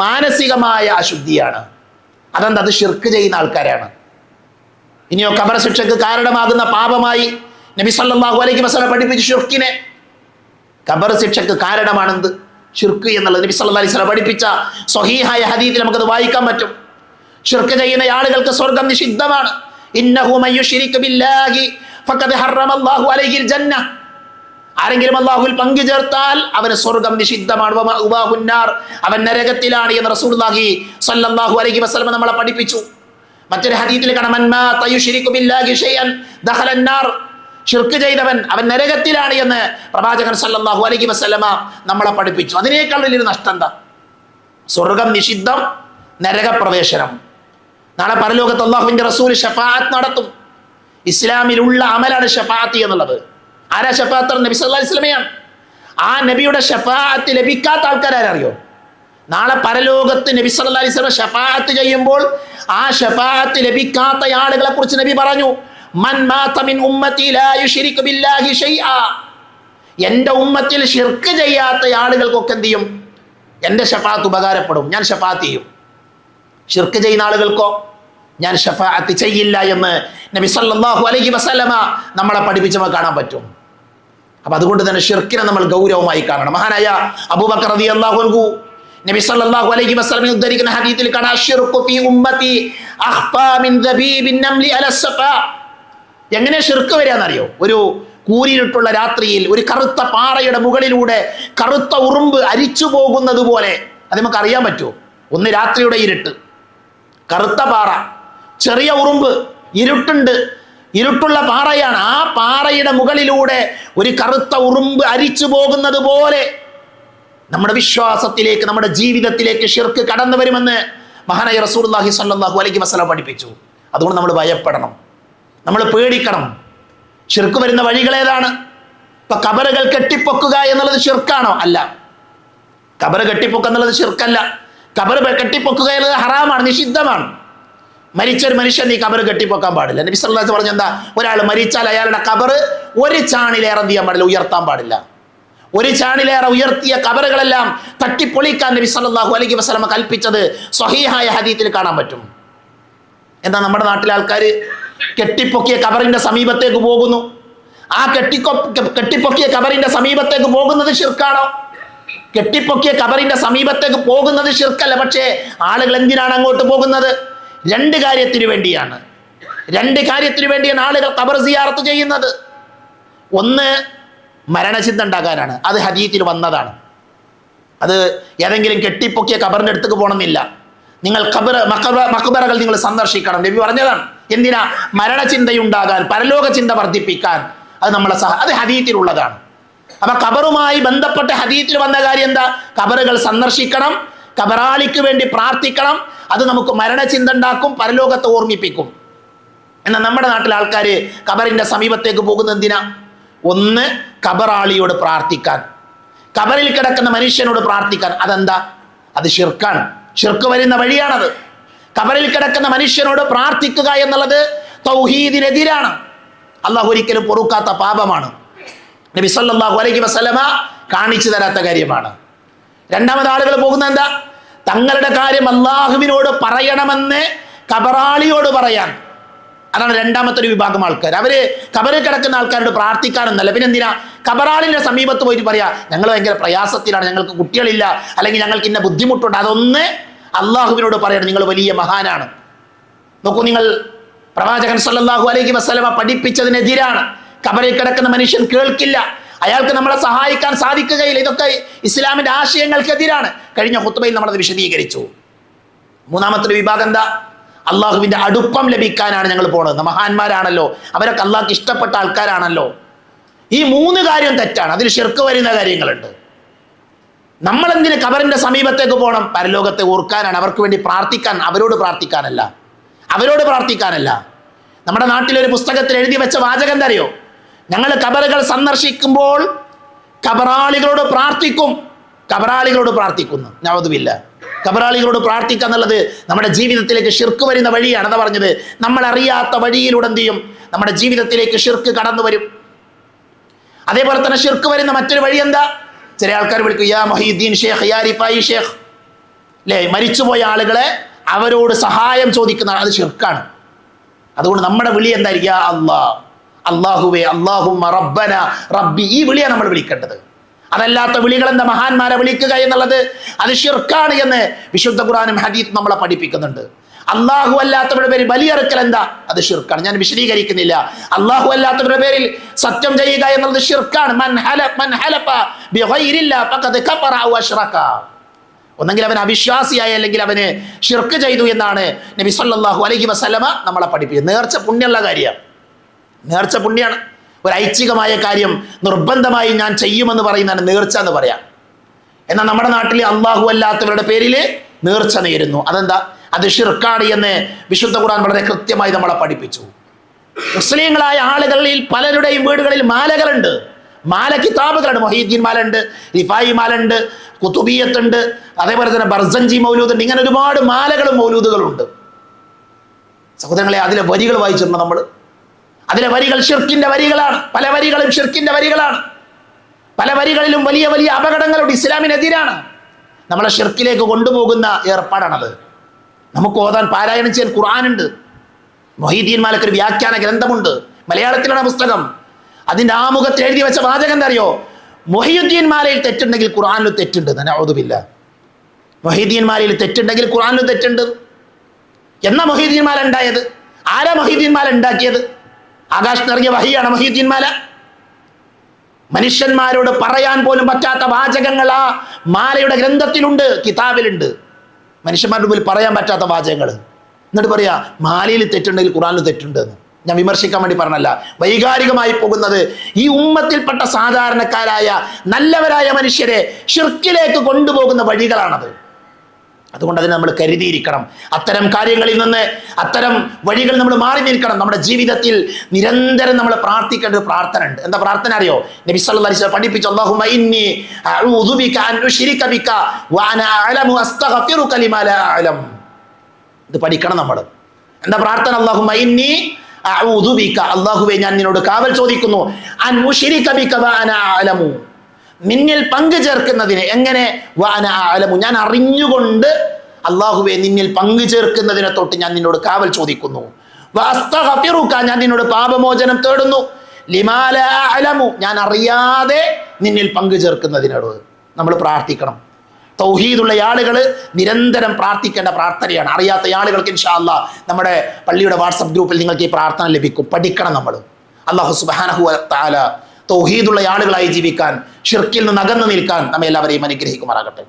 മാനസികമായ അശുദ്ധിയാണ്. അതെന്താ? അത് ശിർക്ക് ചെയ്യുന്ന ആൾക്കാരാണ്. ഇനിയോ, ഖബർ ശിക്ഷക്ക് കാരണമാകുന്ന പാപമായി നബി സല്ലല്ലാഹു അലൈഹി വസല്ലം പഠിപ്പിച്ചു ശിർക്കിനെ. ഖബർ ശിക്ഷക്ക് കാരണമാണെന്ത്? ശിർക്ക് എന്നുള്ളത് നബി സല്ലല്ലാഹു അലൈഹി വസല്ലം പഠിപ്പിച്ച സ്വഹീഹായ ഹദീസിൽ നമുക്കത് വായിക്കാൻ പറ്റും. ശിർക്ക് ചെയ്യുന്ന ആളുകൾക്ക് സ്വർഗ്ഗം നിഷിദ്ധമാണ്. ഇന്നഹു മയ്യുശ്രിക് ബില്ലാഹി ഫഖദ് ഹറമല്ലാഹു അലൈഹിൽ ജന്ന. ആരെങ്കിലും അല്ലാഹുവിൽ പങ്കു ചേർത്താൽ അവന് സ്വർഗ്ഗം നിഷിദ്ധമാണ്. വമഅവാഹുന്നാർ, അവൻ നരകത്തിലാണ് എന്ന് റസൂലുള്ളാഹി സ്വല്ലല്ലാഹു അലൈഹി വസല്ലം നമ്മളെ പഠിപ്പിച്ചു. മറ്റൊരു ഹദീസിൽ കാണാം, മൻ മാത യുശ്രികു ബില്ലാഹി ഷൈഅൻ ദഖലന്നാർ. ശിർക്ക് ചെയ്തവൻ അവൻ നരകത്തിലാണ് എന്ന് പ്രവാചകൻ സല്ലല്ലാഹു അലൈഹി വസല്ലമ നമ്മളെ പഠിപ്പിച്ചു. അതിനേക്കാൾ വലിയൊരു നഷ്ടം എന്താ? സ്വർഗ്ഗം നിഷിദ്ധം, നരകപ്രവേശനം. നാളെ പരലോകത്ത് അല്ലാഹുവിന്റെ റസൂൽ ശഫാഅത്ത് നടത്തും. ഇസ്ലാമിലുള്ള അമലാണ് ശഫാഅത്ത് എന്നുള്ളത്. ആരാ ശഫാഅത്ത്? നബി സല്ലല്ലാഹു അലൈഹി വസല്ലമയാണ്. ആ നബിയുടെ ശഫാഅത്ത് ലഭിക്കാത്ത ആൾക്കാരറിയോ? നാളെ പരലോകത്ത് നബി സല്ലല്ലാഹു അലൈഹി വസല്ലം ശഫാഅത്ത് ചെയ്യുമ്പോൾ ആ ശഫാഅത്ത് ലഭിക്കാത്ത ആളുകളെ കുറിച്ച് നബി പറഞ്ഞു, മൻ മാത മിൻ ഉമ്മത്തി ലാ യുശ്രികു ബില്ലാഹി ഷൈആ. എൻ്റെ ഉമ്മത്തിൽ ശിർക്ക് ചെയ്യാത്ത ആളുകൾക്കൊക്കെ എന്ത് ചെയ്യും? എൻ്റെ ശഫാഅത്ത് ഉപകാരപ്പെടും, ഞാൻ ശഫാഅത്ത് ചെയ്യും. ശിർക്ക് ചെയ്യുന്ന ആളുകൾക്കോ ഞാൻ ശഫാഅത്ത് ചെയ്യില്ല എന്ന് നബി സല്ലല്ലാഹു അലൈഹി വസല്ലമ നമ്മളെ പഠിപ്പിച്ചവ കാണാൻ പറ്റും. അപ്പൊ അതുകൊണ്ട് തന്നെ ശിർക്കിനെ നമ്മൾ ഗൗരവമായി കാണണം. മഹാനായ അബൂബക്കർ റളിയല്ലാഹു അൻഹു നബി സല്ലല്ലാഹു അലൈഹി വസല്ലം ഉദ്ധരിക്കുന്ന ഹദീസിൽ കാണാം, ശിർക്കു ഫീ ഉമ്മത്തി അഖ്ഫാ മിൻ ദബീബിൻ നംലി അല സഫാ. എങ്ങനെ ശിർക്ക് വരാന്നറിയോ? ഒരു കൂരിരുട്ടുള്ള രാത്രിയിൽ ഒരു കറുത്ത പാറയുടെ മുകളിലൂടെ കറുത്ത ഉറുമ്പ് അരിച്ചു പോകുന്നത് പോലെ. അത് നമുക്ക് അറിയാൻ പറ്റുമോ? ഒന്ന് രാത്രിയുടെ ഇരുട്ട്, കറുത്ത പാറ, ചെറിയ ഉറുമ്പ്, ഇരുട്ടുണ്ട്, ഇരുട്ടുള്ള പാറയാണ്. ആ പാറയുടെ മുകളിലൂടെ ഒരു കറുത്ത ഉറുമ്പ് അരിച്ചു പോകുന്നത് പോലെ നമ്മുടെ വിശ്വാസത്തിലേക്ക്, നമ്മുടെ ജീവിതത്തിലേക്ക് ശിർക്ക് കടന്നു വരുമെന്ന് മഹാനായ റസൂലുള്ളാഹി സ്വല്ലല്ലാഹു അലൈഹി വസല്ലം പഠിപ്പിച്ചു. അതുകൊണ്ട് നമ്മൾ ഭയപ്പെടണം, നമ്മൾ പേടിക്കണം. ശിർക്ക് വരുന്ന വഴികൾ ഏതാണ്? ഇപ്പൊ ഖബറുകൾ കെട്ടിപ്പൊക്കുക എന്നുള്ളത് ശിർക്കാണോ? അല്ല. ഖബർ കെട്ടിപ്പൊക്കുക എന്നുള്ളത് ശിർക്കല്ല. ഖബർ കെട്ടിപ്പൊക്കുക എന്നത് ഹറാമാണ്, നിഷിദ്ധമാണ്. മരിച്ച ഒരു മനുഷ്യൻ നീ ഖബർ കെട്ടിപ്പൊക്കാൻ പാടില്ല. നബി സല്ലല്ലാഹു അലൈഹി വസല്ലം പറഞ്ഞ എന്താ? ഒരാൾ മരിച്ചാൽ അയാളുടെ ഖബർ ഒരു ചാണിലേറെ എന്ത് ചെയ്യാൻ പാടില്ല? ഉയർത്താൻ പാടില്ല. ഒരു ചാണിലേറെ ഉയർത്തിയ ഖബറുകളെല്ലാം തട്ടിപ്പൊളിക്കാൻ നബി സല്ലല്ലാഹു അലൈഹി വസല്ലം കൽപ്പിച്ചത് സ്വഹീഹായ ഹദീസിൽ കാണാൻ പറ്റും. എന്താ നമ്മുടെ നാട്ടിലെ ആൾക്കാർ കെട്ടിപ്പൊക്കിയ ഖബറിന്റെ സമീപത്തേക്ക് പോകുന്നു. ആ കെട്ടിപ്പൊക്കിയ ഖബറിന്റെ സമീപത്തേക്ക് പോകുന്നത് ശിർക്കാണോ? കെട്ടിപ്പൊക്കിയ ഖബറിന്റെ സമീപത്തേക്ക് പോകുന്നത് ശിർക്കല്ല. പക്ഷേ ആളുകൾ എന്തിനാണ് അങ്ങോട്ട് പോകുന്നത്? രണ്ട് കാര്യത്തിന് വേണ്ടിയാണ്. ആളുകൾ ഖബർ സിയാറത്ത് ചെയ്യുന്നത്. ഒന്ന്, മരണചിന്ത ഉണ്ടാകാനാണ്. അത് ഹദീസിൽ വന്നതാണ്. അത് ഏതെങ്കിലും കെട്ടിപ്പൊക്കിയ ഖബറിന്റെ അടുത്തേക്ക് പോകണമെന്നില്ല. നിങ്ങൾ മഖബറകൾ നിങ്ങൾ സന്ദർശിക്കണം. നബി പറഞ്ഞതാണ്. എന്തിനാ? മരണചിന്തയുണ്ടാകാൻ, പരലോക ചിന്ത വർദ്ധിപ്പിക്കാൻ. അത് നമ്മളെ അത് ഹദീസിലുള്ളതാണ്. അപ്പൊ ഖബറുമായി ബന്ധപ്പെട്ട ഹദീസിൽ വന്ന കാര്യം എന്താ? ഖബറുകൾ സന്ദർശിക്കണം, ഖബറാളിക്ക് വേണ്ടി പ്രാർത്ഥിക്കണം. അത് നമുക്ക് മരണചിന്ത ഉണ്ടാക്കും, പരലോകത്തെ ഓർമ്മിപ്പിക്കും. എന്നാൽ നമ്മുടെ നാട്ടിലെ ആൾക്കാർ ഖബറിന്റെ സമീപത്തേക്ക് പോകുന്നത് എന്തിനാ? ഒന്ന്, ഖബറാളിയോട് പ്രാർത്ഥിക്കാൻ, ഖബറിൽ കിടക്കുന്ന മനുഷ്യനോട് പ്രാർത്ഥിക്കാൻ. അതെന്താ? അത് ശിർക്കാണ്. ശിർക്ക് വരുന്ന വഴിയാണത്. ഖബറിൽ കിടക്കുന്ന മനുഷ്യനോട് പ്രാർത്ഥിക്കുക എന്നുള്ളത് തൗഹീദിനെതിരാണ്. അള്ളാഹു ഒരിക്കലും പൊറുക്കാത്ത പാപമാണ്. നബി സല്ലല്ലാഹു അലൈഹി വസല്ലമ കാണിച്ചു തരാത്ത കാര്യമാണ്. രണ്ടാമത് ആളുകൾ പോകുന്നത് എന്താ? തങ്ങളുടെ കാര്യം അള്ളാഹുവിനോട് പറയണമെന്ന് ഖബറാളിയോട് പറയാൻ. അതാണ് രണ്ടാമത്തെ ഒരു വിഭാഗം ആൾക്കാർ. അവര് ഖബറിൽ കിടക്കുന്ന ആൾക്കാരോട് പ്രാർത്ഥിക്കാനൊന്നല്ല. പിന്നെ എന്തിനാ? ഖബറാളിന്റെ സമീപത്ത് പോയിട്ട് പറയാ, ഞങ്ങൾ ഭയങ്കര പ്രയാസത്തിലാണ്, ഞങ്ങൾക്ക് കുട്ടികളില്ല, അല്ലെങ്കിൽ ഞങ്ങൾക്ക് ഇന്ന ബുദ്ധിമുട്ടുണ്ട്. അതൊന്ന് അള്ളാഹുവിനോട് പറയണം, നിങ്ങൾ വലിയ മഹാനാണ്. നോക്കൂ, നിങ്ങൾ പ്രവാചകൻ സല്ലല്ലാഹു അലൈഹി വസല്ലമ പഠിപ്പിച്ചതിനെതിരാണ്. ഖബറിൽ കിടക്കുന്ന മനുഷ്യൻ കേൾക്കില്ല, അയാൾക്ക് നമ്മളെ സഹായിക്കാൻ സാധിക്കുകയില്ല. ഇതൊക്കെ ഇസ്ലാമിന്റെ ആശയങ്ങൾക്കെതിരാണ്. കഴിഞ്ഞ ഖുത്ബയിൽ നമ്മളത് വിശദീകരിച്ചു. മൂന്നാമത്തെ വിഭാഗം എന്താ? അള്ളാഹുവിന്റെ അടുപ്പം ലഭിക്കാനാണ് ഞങ്ങൾ പോണത്. മഹാന്മാരാണല്ലോ, അവരൊക്കെ അള്ളാഹ്ക്ക് ഇഷ്ടപ്പെട്ട ആൾക്കാരാണല്ലോ. ഈ മൂന്ന് കാര്യം തെറ്റാണ്. അതിൽ ശിർക്ക് വരുന്ന കാര്യങ്ങളുണ്ട്. നമ്മൾ എന്തിന് ഖബറിന്റെ സമീപത്തേക്ക് പോകണം? പരലോകത്തെ ഓർക്കാനാണ്, അവർക്ക് വേണ്ടി പ്രാർത്ഥിക്കാൻ. അവരോട് പ്രാർത്ഥിക്കാനല്ല. നമ്മുടെ നാട്ടിലൊരു പുസ്തകത്തിൽ എഴുതി വെച്ച വാചകം എന്താ അറിയോ? ഞങ്ങൾ ഖബറുകൾ സന്ദർശിക്കുമ്പോൾ ഖബറാളികളോട് പ്രാർത്ഥിക്കുന്നു. നഅൂദുബില്ല. ഖബറാളികളോട് പ്രാർത്ഥിക്കുക എന്നുള്ളത് നമ്മുടെ ജീവിതത്തിലേക്ക് ശിർക്ക് വരുന്ന വഴിയാണ്. അതാ പറഞ്ഞത്, നമ്മൾ അറിയാത്ത വഴിയിലൂടെ എന്ത് ചെയ്യും? നമ്മുടെ ജീവിതത്തിലേക്ക് ശിർക്ക് കടന്നു വരും. അതേപോലെ തന്നെ ശിർക്ക് വരുന്ന മറ്റൊരു വഴി എന്താ? ചില ആൾക്കാർ വിളിക്കും, യാ മുഹീദ്ദീൻ ഷേഖ്, യാ റിഫായി ഷേഖ്. അല്ലേ? മരിച്ചുപോയ ആളുകളെ അവരോട് സഹായം ചോദിക്കുന്ന അത് ശിർക്കാണ്. അതുകൊണ്ട് നമ്മുടെ വിളി എന്തായിരിക്കും? യാ അല്ലാഹ്, അല്ലാഹുവേ, അല്ലാഹുമ്മ റബ്ബന, റബ്ബി. ഈ വിളിയാണ് നമ്മൾ വിളിക്കേണ്ടത്. അതല്ലാത്ത വിളികൾ എന്താ? മഹാന്മാരെ വിളിക്കുക എന്നുള്ളത് അത് ശിർക്കാണ് എന്ന് വിശുദ്ധ ഖുർആനും ഹദീസ് നമ്മളെ പഠിപ്പിക്കുന്നുണ്ട്. അല്ലാഹു അല്ലാത്തവരുടെ പേരിൽ ബലിയറുക്കൽ എന്താ? അത് ശിർക്കാണ്. ഞാൻ വിശദീകരിക്കുന്നില്ല. അല്ലാഹു അല്ലാത്തവരുടെ പേരിൽ സത്യം ചെയ്യുക എന്നുള്ളത് ശിർക്കാണ്. മൻ ഹലഫ ബിഗൈരില്ലാഹ് ഫഖദ് കഫറ ഔ അശ്റക. ഒന്നെങ്കിൽ അവൻ അവിശ്വാസിയായി, അല്ലെങ്കിൽ അവന് ശിർക്ക് ചെയ്തു എന്നാണ് നബി സല്ലല്ലാഹു അലൈഹി വസല്ലമ നമ്മളെ പഠിപ്പിക്കുന്നത്. നേർച്ച പുണ്യമുള്ള കാര്യമാണ്. നേർച്ച പുണ്യാണ്. ഒരു ഐച്ഛികമായ കാര്യം നിർബന്ധമായി ഞാൻ ചെയ്യുമെന്ന് പറയുന്നതാണ് നേർച്ച എന്ന് പറയാം. എന്നാൽ നമ്മുടെ നാട്ടിൽ അള്ളാഹു അല്ലാത്തവരുടെ പേരിൽ നേർച്ച നേരുന്നു. അതെന്താ? അത് ശിർക്കാണ് എന്ന് വിശുദ്ധ ഖുർആൻ വളരെ കൃത്യമായി നമ്മളെ പഠിപ്പിച്ചു. മുസ്ലിങ്ങളായ ആളുകളിൽ പലരുടെയും വീടുകളിൽ മാലകളുണ്ട്, മാല കിതാബുകളുണ്ട്. മൊഹീദ്ദീൻ മാലുണ്ട്, റിഫായി മാലുണ്ട്, കുതുബിയത്തുണ്ട്, അതേപോലെ തന്നെ ബർസഞ്ചി മൗലൂദുണ്ട്. ഇങ്ങനെ ഒരുപാട് മാലകളും മൗലൂദുകളുണ്ട്. സഹോദരങ്ങളെ, അതിലെ വരികൾ വായിച്ചിട്ടുണ്ട് നമ്മൾ. അതിലെ വരികൾ ഷിർക്കിന്റെ വരികളാണ്. പല വരികളും ഷിർക്കിന്റെ വരികളാണ്. പല വരികളിലും വലിയ വലിയ അപകടങ്ങളുണ്ട്, ഇസ്ലാമിനെതിരാണ്. നമ്മളെ ഷിർക്കിലേക്ക് കൊണ്ടുപോകുന്ന ഏർപ്പാടാണത്. നമുക്ക് ഓതാൻ പാരായണം ചെയ്യാൻ ഖുർആനുണ്ട്. മൊഹീദ്ദീൻ മാലക്ക് ഒരു വ്യാഖ്യാന ഗ്രന്ഥമുണ്ട്, മലയാളത്തിലാണ് പുസ്തകം. അതിന്റെ ആമുഖത്തിൽ എഴുതി വെച്ച വാചകം എന്താ അറിയോ? മൊഹീദ്ദീൻ മാലയിൽ തെറ്റുണ്ടെങ്കിൽ ഖുർആനിലും തെറ്റുണ്ട്. നഅൂദുബില്ലാ. മൊഹീദ്ദീൻ മാലയിൽ തെറ്റുണ്ടെങ്കിൽ ഖുർആനിലും തെറ്റുണ്ട്. എന്നാ മൊഹീദ്ദീൻ മാല ഉണ്ടായത്? ആരാ മൊഹീദ്ദീൻ മാല ഉണ്ടാക്കിയത്? ആകാശത്തിറങ്ങിയ വഹിയാണ് മൊഹീദ്ദീൻ മാല. മനുഷ്യന്മാരോട് പറയാൻ പോലും പറ്റാത്ത വാചകങ്ങൾ ആ മാലയുടെ ഗ്രന്ഥത്തിലുണ്ട്, കിതാബിലുണ്ട്. മനുഷ്യന്മാരുടെ മുമ്പിൽ പറയാൻ പറ്റാത്ത വാചകങ്ങൾ. എന്നിട്ട് പറയാ മാലയിൽ തെറ്റുണ്ടെങ്കിൽ ഖുർആനിൽ തെറ്റുണ്ട് എന്ന്. ഞാൻ വിമർശിക്കാൻ വേണ്ടി പറഞ്ഞല്ല, വൈകാരികമായി പോകുന്നത് ഈ ഉമ്മത്തിൽപ്പെട്ട സാധാരണക്കാരായ നല്ലവരായ മനുഷ്യരെ ഷിർക്കിലേക്ക് കൊണ്ടുപോകുന്ന വഴികളാണത്. അതുകൊണ്ട് അതിന് നമ്മൾ കരുതിയിരിക്കണം. അത്തരം കാര്യങ്ങളിൽ നിന്ന്, അത്തരം വഴികൾ നമ്മൾ മാറി നിൽക്കണം. നമ്മുടെ ജീവിതത്തിൽ നിരന്തരം നമ്മൾ പ്രാർത്ഥിക്കേണ്ട ഒരു പ്രാർത്ഥന ഉണ്ട്. എന്താ പ്രാർത്ഥന അറിയോ? നബി സല്ലല്ലാഹു അലൈഹി വസല്ലം പഠിപ്പിച്ചു, അല്ലാഹുമ്മ ഇന്നി അഊദു ബിക അൻ ഉശ്രിക ബിക വഅന അഅലമു അസ്തഗ്ഫിറുക ലിമാ ലാ അഅലം. ഇത് പഠിക്കണം നമ്മൾ. എന്താ പ്രാർത്ഥന? അല്ലാഹുമ്മ ഇന്നി അഊദു ബിക, അല്ലാഹുവേ ഞാൻ നിന്നോട് കാവൽ ചോദിക്കുന്നു, അൻ ഉശ്രിക ബിക വഅന അഅലമു, നിന്നിൽ പങ്കു ചേർക്കുന്നതിന്. എങ്ങനെ? വഅന അഅലമു, ഞാൻ അറിഞ്ഞുകൊണ്ട് അല്ലാഹുവേ നിന്നിൽ പങ്കു ചേർക്കുന്നതിനെ തൊട്ട് ഞാൻ നിന്നോട് കാവൽ ചോദിക്കുന്നു. വഅസ്തഗ്ഫിറുക, ഞാൻ നിന്നോട് പാപമോചനം തേടുന്നു. ലിമാ ലാ അഅലമു, ഞാൻ അറിയാതെ നിന്നിൽ പങ്കു ചേർക്കുന്നതിനോട് നമ്മൾ പ്രാർത്ഥിക്കണം. തൗഹീദുള്ള ആളുകൾ നിരന്തരം പ്രാർത്ഥിക്കേണ്ട പ്രാർത്ഥനയാണ്. അറിയാത്ത ആളുകൾക്ക് ഇൻഷാ അല്ലാഹ് നമ്മുടെ പള്ളിയുടെ വാട്സപ്പ് ഗ്രൂപ്പിൽ നിങ്ങൾക്ക് ഈ പ്രാർത്ഥന ലഭിക്കും. പഠിക്കണം നമ്മൾ. അല്ലാഹു സുബ്ഹാനഹു വ തആല തൗഹീദുള്ള ആളുകളായി ജീവിക്കാൻ, ഷിർക്കിൽ നിന്ന് അകന്നു നിൽക്കാൻ നമ്മെ എല്ലാവരെയും അനുഗ്രഹിക്കുമാറാകട്ടെ.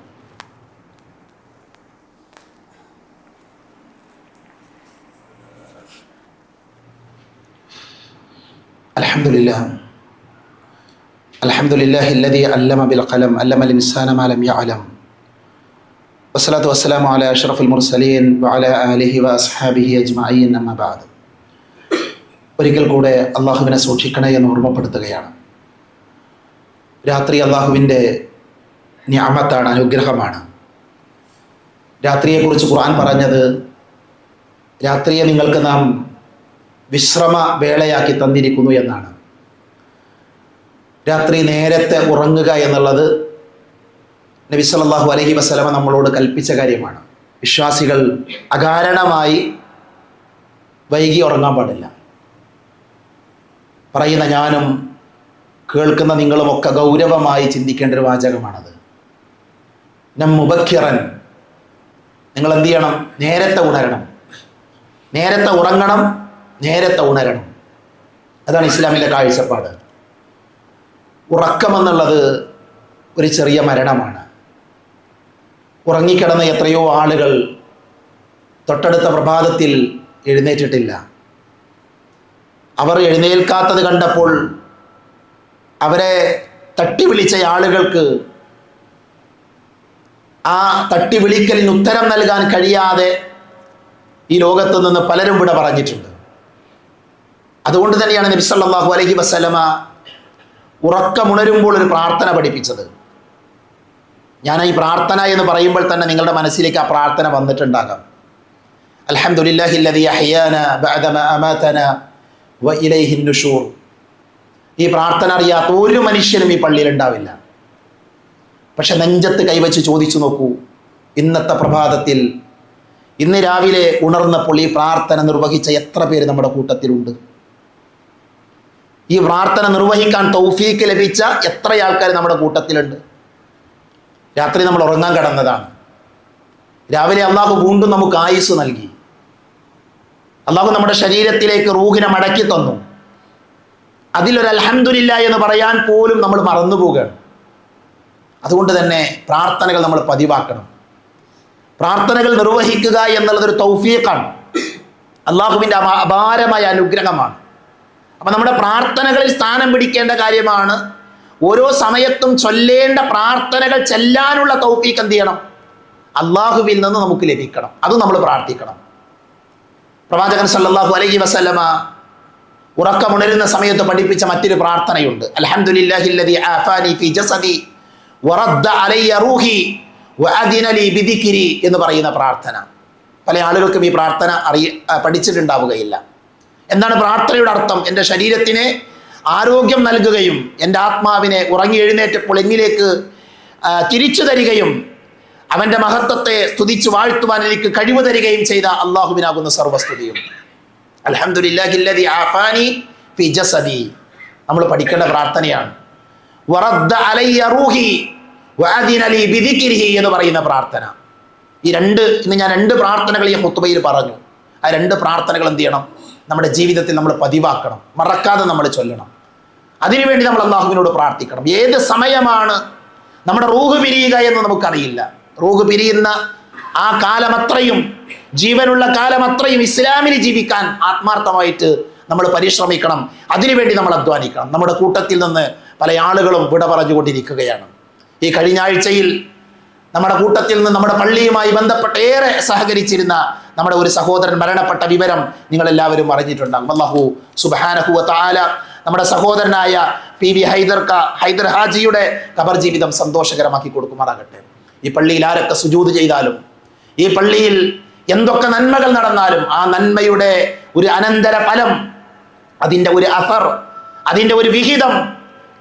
അൽഹംദുലില്ലാഹ് അൽഹംദുലില്ലാഹി അല്ലദീ അല്ലമ ബിൽ ഖലം അല്ലമൽ ഇൻസാന മാ ലം യഅലം വസ്സലാത്തു വസ്സലാമു അലാ അഷ്റഫിൽ മുർസലീൻ വഅലാ ആലിഹി വഅസ്ഹാബിഹി അജ്മഈൻ, അമ്മാ ബഅദ്. ഒരിക്കൽ കൂടെ അള്ളാഹുവിനെ സൂക്ഷിക്കണേ എന്ന് ഓർമ്മപ്പെടുത്തുകയാണ്. രാത്രി അള്ളാഹുവിൻ്റെ നിഅമത്താണ്, അനുഗ്രഹമാണ്. രാത്രിയെക്കുറിച്ച് ഖുർആൻ പറഞ്ഞത്, രാത്രിയെ നിങ്ങൾക്ക് നാം വിശ്രമ വേളയാക്കി തന്നിരിക്കുന്നു എന്നാണ്. രാത്രി നേരത്തെ ഉറങ്ങുക എന്നുള്ളത് നബി സല്ലല്ലാഹു അലൈഹി വസല്ലമ നമ്മളോട് കൽപ്പിച്ച കാര്യമാണ്. വിശ്വാസികൾ അകാരണമായി വൈകി ഉറങ്ങാൻ പാടില്ല. പറയുന്ന ഞാനും കേൾക്കുന്ന നിങ്ങളുമൊക്കെ ഗൗരവമായി ചിന്തിക്കേണ്ട ഒരു വാചകമാണത്. മുബക്കിറൻ, നിങ്ങൾ എന്ത് ചെയ്യണം? നേരത്തെ ഉണരണം, നേരത്തെ ഉറങ്ങണം, നേരത്തെ ഉണരണം. അതാണ് ഇസ്ലാമിലെ കാഴ്ചപ്പാട്. ഉറക്കമെന്നുള്ളത് ഒരു ചെറിയ മരണമാണ്. ഉറങ്ങിക്കിടന്ന എത്രയോ ആളുകൾ തൊട്ടടുത്ത പ്രഭാതത്തിൽ എഴുന്നേറ്റിട്ടില്ല. അവർ എഴുന്നേൽക്കാത്തത് കണ്ടപ്പോൾ അവരെ തട്ടി വിളിച്ച ആളുകൾക്ക് ആ തട്ടി വിളിക്കലിന് ഉത്തരം നൽകാൻ കഴിയാതെ ഈ ലോകത്ത് നിന്ന് പലരും ഇവിടെ പറഞ്ഞിട്ടുണ്ട്. അതുകൊണ്ട് തന്നെയാണ് നബി സല്ലല്ലാഹു അലൈഹി വസല്ലമ ഉറക്കമുണരുമ്പോൾ ഒരു പ്രാർത്ഥന പഠിപ്പിച്ചത്. ഞാൻ ഈ പ്രാർത്ഥന എന്ന് പറയുമ്പോൾ തന്നെ നിങ്ങളുടെ മനസ്സിലേക്ക് ആ പ്രാർത്ഥന വന്നിട്ടുണ്ടാകാം. അൽഹംദുലില്ലാഹി അല്ലദീ അഹ്യാനാ ബഅദ മാ അമാതനാ വ ഇലൈഹിൻ നുശൂർ. ഈ പ്രാർത്ഥന അറിയാത്ത ഒരു മനുഷ്യനും ഈ പള്ളിയിൽ ഉണ്ടാവില്ല. പക്ഷെ നെഞ്ചത്ത് കൈവച്ച് ചോദിച്ചു നോക്കൂ, ഇന്നത്തെ പ്രഭാതത്തിൽ, ഇന്ന് രാവിലെ ഉണർന്നപ്പോൾ ഈ പ്രാർത്ഥന നിർവഹിച്ച എത്ര പേര് നമ്മുടെ കൂട്ടത്തിലുണ്ട്? ഈ പ്രാർത്ഥന നിർവഹിക്കാൻ തൗഫീക്ക് ലഭിച്ച എത്ര ആൾക്കാർ നമ്മുടെ കൂട്ടത്തിലുണ്ട്? രാത്രി നമ്മൾ ഉറങ്ങാൻ കിടന്നതാണ്. രാവിലെ അള്ളാഹു വീണ്ടും നമുക്ക് ആയുസ് നൽകി. അള്ളാഹു നമ്മുടെ ശരീരത്തിലേക്ക് റൂഹിനെ മടക്കി തന്നു. അതിലൊരു അൽഹംദുലില്ലാ എന്ന് പറയാൻ പോലും നമ്മൾ മറന്നു പോവുകയാണ്. അതുകൊണ്ട് തന്നെ പ്രാർത്ഥനകൾ നമ്മൾ പതിവാക്കണം. പ്രാർത്ഥനകൾ നിർവഹിക്കുക എന്നുള്ളതൊരു തൗഫീഖാണ്, അള്ളാഹുവിൻ്റെ അപാരമായ അനുഗ്രഹമാണ്. അപ്പം നമ്മുടെ പ്രാർത്ഥനകളിൽ സ്ഥാനം പിടിക്കേണ്ട കാര്യമാണ്. ഓരോ സമയത്തും ചൊല്ലേണ്ട പ്രാർത്ഥനകൾ ചെല്ലാനുള്ള തൗഫീഖ് എന്ത് ചെയ്യണം? അള്ളാഹുവിൽ നിന്ന് നമുക്ക് ലഭിക്കണം. അത് നമ്മൾ പ്രാർത്ഥിക്കണം. പ്രവാചകൻ സല്ലല്ലാഹു അലൈഹി വസല്ലമ ഉറക്കമുണരുന്ന സമയത്ത് പഠിപ്പിച്ച മറ്റൊരു പ്രാർത്ഥനയുണ്ട്. അൽഹംദുലില്ലാഹി അല്ലദീ ആഫാനി ഫീ ജസദി വറദ്ദ അലയ്യ റൂഹി വഅദിന ലീ ബിദിക്രി എന്ന് പറയുന്ന പ്രാർത്ഥന. പല ആളുകൾക്കും ഈ പ്രാർത്ഥന പഠിച്ചിട്ടുണ്ടാവുകയില്ല. എന്താണ് പ്രാർത്ഥനയുടെ അർത്ഥം? എൻ്റെ ശരീരത്തിന് ആരോഗ്യം നൽകുകയും എൻ്റെ ആത്മാവിനെ ഉറങ്ങി എഴുന്നേറ്റപ്പോൾ എന്നിലേക്ക് തിരിച്ചു തരികയും അവൻ്റെ മഹത്വത്തെ സ്തുതിച്ച് വാഴ്ത്തുവാൻ എനിക്ക് കഴിവ് തരികയും ചെയ്ത അള്ളാഹുവിനാകുന്ന സർവസ്തുതിയും. അൽഹംദുലില്ലാഹി അല്ലദീ ആഫാനി ഫീ ജസദി നമ്മൾ പഠിക്കേണ്ട പ്രാർത്ഥനയാണ്. വറദ്ദ അലയ്യ റൂഹി വഅദിന ലീ ബിദിക്രിഹി എന്ന് പറയുന്ന പ്രാർത്ഥന. ഇന്ന് ഞാൻ രണ്ട് പ്രാർത്ഥനകൾ ഈ ഖുത്ബയിൽ പറഞ്ഞു. ആ രണ്ട് പ്രാർത്ഥനകൾ എന്ത് ചെയ്യണം? നമ്മുടെ ജീവിതത്തിൽ നമ്മൾ പതിവാക്കണം, മറക്കാതെ നമ്മൾ ചൊല്ലണം. അതിനുവേണ്ടി നമ്മൾ അള്ളാഹുവിനോട് പ്രാർത്ഥിക്കണം. ഏത് സമയമാണ് നമ്മുടെ റൂഹ് പിരിയുക എന്ന് നമുക്കറിയില്ല. റൂഹ് പിരിയുന്ന ആ കാലമത്രയും, ജീവനുള്ള കാലമത്രയും ഇസ്ലാമിൽ ജീവിക്കാൻ ആത്മാർത്ഥമായിട്ട് നമ്മൾ പരിശ്രമിക്കണം. അതിനുവേണ്ടി നമ്മൾ അധ്വാനിക്കണം. നമ്മുടെ കൂട്ടത്തിൽ നിന്ന് പല ആളുകളും വിട പറഞ്ഞുകൊണ്ടിരിക്കുകയാണ്. ഈ കഴിഞ്ഞ ആഴ്ചയിൽ നമ്മുടെ കൂട്ടത്തിൽ നിന്ന് നമ്മുടെ പള്ളിയുമായി ബന്ധപ്പെട്ട് ഏറെ സഹകരിച്ചിരുന്ന നമ്മുടെ ഒരു സഹോദരൻ മരണപ്പെട്ട വിവരം നിങ്ങൾ എല്ലാവരും അറിഞ്ഞിട്ടുണ്ടാകും. അല്ലാഹു സുബ്ഹാനഹു വ തആല നമ്മുടെ സഹോദരനായ PV ഹൈദർ ഹാജിയുടെ ഖബർ ജീവിതം സന്തോഷകരമാക്കി കൊടുക്കുമാറാകട്ടെ. ഈ പള്ളിയിൽ ആരൊക്കെ സുജൂദ് ചെയ്താലും, ഈ പള്ളിയിൽ എന്തൊക്കെ നന്മകൾ നടന്നാലും ആ നന്മയുടെ ഒരു അനന്തര ഫലം, അതിൻ്റെ ഒരു അസർ, അതിൻ്റെ ഒരു വിഹിതം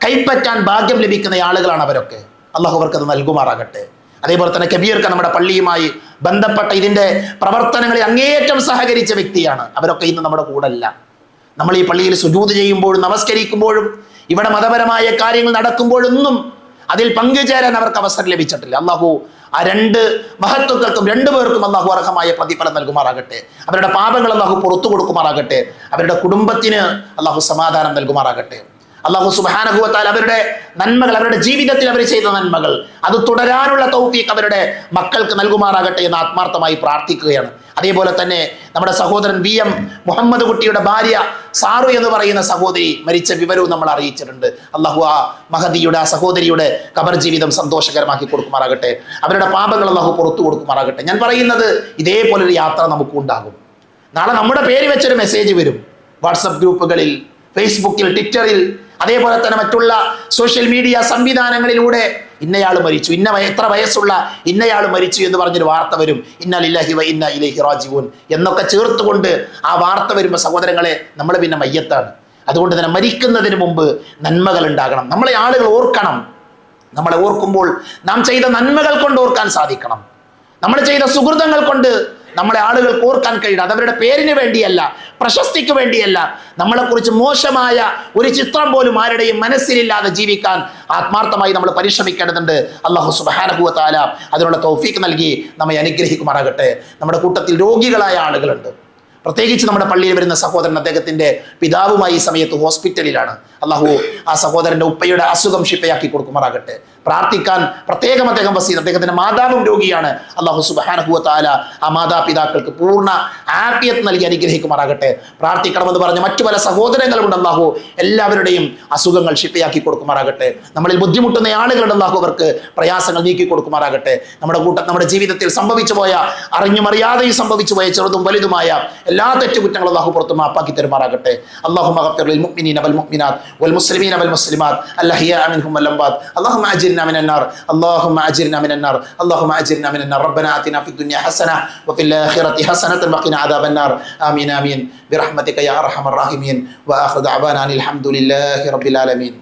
കൈപ്പറ്റാൻ ഭാഗ്യം ലഭിക്കുന്ന ആളുകളാണ് അവരൊക്കെ. അള്ളാഹു അവർക്കത് നൽകുമാറാകട്ടെ. അതേപോലെ തന്നെ കബീർക്ക് നമ്മുടെ പള്ളിയുമായി ബന്ധപ്പെട്ട ഇതിൻ്റെ പ്രവർത്തനങ്ങളിൽ അങ്ങേയറ്റം സഹകരിച്ച വ്യക്തിയാണ്. അവരൊക്കെ ഇന്ന് നമ്മുടെ കൂടെ അല്ല. നമ്മൾ ഈ പള്ളിയിൽ സുജൂദ് ചെയ്യുമ്പോഴും നമസ്കരിക്കുമ്പോഴും ഇവിടെ മതപരമായ കാര്യങ്ങൾ നടക്കുമ്പോഴൊന്നും അതിൽ പങ്കുചേരാൻ അവർക്ക് അവസരം ലഭിച്ചിട്ടില്ല. അള്ളാഹു ആ രണ്ട് മഹത്വക്കൾക്കും രണ്ടുപേർക്കും അള്ളാഹു അർഹമായ പ്രതിഫലം നൽകുമാറാകട്ടെ. അവരുടെ പാപങ്ങൾ അള്ളാഹു പുറത്തു കൊടുക്കുമാറാകട്ടെ. അവരുടെ കുടുംബത്തിന് അള്ളാഹു സമാധാനം നൽകുമാറാകട്ടെ. അള്ളാഹു സുബ്ഹാനഹു വ തആല അവരുടെ നന്മകൾ, അവരുടെ ജീവിതത്തിൽ അവർ ചെയ്ത നന്മകൾ അത് തുടരാനുള്ള തൗഫീഖ് അവരുടെ മക്കൾക്ക് നൽകുമാറാകട്ടെ എന്ന് ആത്മാർത്ഥമായി പ്രാർത്ഥിക്കുകയാണ്. അതേപോലെ തന്നെ നമ്മുടെ സഹോദരൻ VM മുഹമ്മദ് കുട്ടിയുടെ ഭാര്യ സാറു എന്ന് പറയുന്ന സഹോദരി മരിച്ച വിവരവും നമ്മൾ അറിയിച്ചിട്ടുണ്ട്. അള്ളാഹു ആ മഹദിയുടെ, ആ സഹോദരിയുടെ ഖബർ ജീവിതം സന്തോഷകരമാക്കി കൊടുക്കുമാറാകട്ടെ. അവരുടെ പാപങ്ങൾ അള്ളാഹു പുറത്തു കൊടുക്കുമാറാകട്ടെ. ഞാൻ പറയുന്നത് ഇതേപോലൊരു യാത്ര നമുക്കും ഉണ്ടാകും. നാളെ നമ്മുടെ പേര് വെച്ചൊരു മെസ്സേജ് വരും വാട്സപ്പ് ഗ്രൂപ്പുകളിൽ, ഫേസ്ബുക്കിൽ, ട്വിറ്ററിൽ, അതേപോലെ തന്നെ മറ്റുള്ള സോഷ്യൽ മീഡിയ സംവിധാനങ്ങളിലൂടെ ഇന്നയാൾ മരിച്ചു, എത്ര വയസ്സുള്ള ഇന്നയാൾ മരിച്ചു എന്ന് പറഞ്ഞൊരു വാർത്ത വരും. ഇന്നാ ലില്ലാഹി വ ഇന്നാ ഇലൈഹി റാജിഊൻ എന്നൊക്കെ ചേർത്തുകൊണ്ട് ആ വാർത്ത വരുമ്പോൾ സഹോദരങ്ങളെ, നമ്മൾ പിന്നെ മയ്യത്താണ്. അതുകൊണ്ട് തന്നെ മരിക്കുന്നതിന് മുമ്പ് നന്മകൾ ഉണ്ടാകണം. നമ്മളെ ആളുകൾ ഓർക്കണം. നമ്മളെ ഓർക്കുമ്പോൾ നാം ചെയ്ത നന്മകൾ കൊണ്ട് ഓർക്കാൻ സാധിക്കണം. നമ്മൾ ചെയ്ത സുഹൃതങ്ങൾ കൊണ്ട് നമ്മളെ ആളുകൾക്ക് ഓർക്കാൻ കഴിയണം. അത് അവരുടെ പേരിന് വേണ്ടിയല്ല, പ്രശസ്തിക്ക് വേണ്ടിയല്ല. നമ്മളെക്കുറിച്ച് മോശമായ ഒരു ചിത്രം പോലും ആരുടെയും മനസ്സിലില്ലാതെ ജീവിക്കാൻ ആത്മാർത്ഥമായി നമ്മൾ പരിശ്രമിക്കേണ്ടതുണ്ട്. അല്ലാഹു സുബ്ഹാനഹു വ തആല അതിനുള്ള തൗഫീഖ് നൽകി നമ്മെ അനുഗ്രഹിക്കുമാറാകട്ടെ. നമ്മുടെ കൂട്ടത്തിൽ രോഗികളായ ആളുകളുണ്ട്. പ്രത്യേകിച്ച് നമ്മുടെ പള്ളിയിൽ വരുന്ന സഹോദരൻ, അദ്ദേഹത്തിൻ്റെ പിതാവുമായി ഈ സമയത്ത് ഹോസ്പിറ്റലിലാണ്. അള്ളാഹു ആ സഹോദരൻ്റെ ഉപ്പയുടെ അസുഖം ശിഫയാക്കി കൊടുക്കുമാറാകട്ടെ. പ്രാർത്ഥിക്കാൻ പ്രത്യേകം അദ്ദേഹം വസീത്. അദ്ദേഹത്തിൻ്റെ മാതാവും രോഗിയാണ്. അള്ളാഹു സുബ്ഹാനഹു വ തആല ആ മാതാപിതാക്കൾക്ക് പൂർണ്ണ ആഫിയത്ത് നൽകി അനുഗ്രഹിക്കുമാറാകട്ടെ. പ്രാർത്ഥിക്കണമെന്ന് പറഞ്ഞ മറ്റു പല സഹോദരങ്ങളുണ്ട്. അള്ളാഹു എല്ലാവരുടെയും അസുഖങ്ങൾ ശിഫയാക്കി കൊടുക്കുമാറാകട്ടെ. നമ്മളിൽ ബുദ്ധിമുട്ടുന്ന ആളുകളുടെ അള്ളാഹു അവർക്ക് പ്രയാസങ്ങൾ നീക്കി കൊടുക്കുമാറാകട്ടെ. നമ്മുടെ ജീവിതത്തിൽ സംഭവിച്ചു പോയ, അറിഞ്ഞും അറിയാതെയും സംഭവിച്ചു പോയ ചെറുതും വലുതുമായ എല്ലാ തെറ്റുകുറ്റങ്ങളും അള്ളാഹു പുറത്ത് മാപ്പാക്കി തരുമാറാകട്ടെ. അല്ലാഹുമ്മ ഗഫിർ ലിൽ മുഅ്മിനീന വൽ മുഅ്മിനാത്ത് വൽ മുസ്ലിമീന വൽ മുസ്ലിമാത്ത് അൽഅഹ്യാഅ മിൻഹും വൽ അംവാത്ത് اللهم اجرنا من النار اللهم اجرنا من النار اللهم اجرنا من النار ربنا آتنا في الدنيا حسنة وفي الآخرة حسنة وقنا عذاب النار آمين آمين برحمتك يا أرحم الراحمين وآخر دعوانا الحمد لله رب العالمين.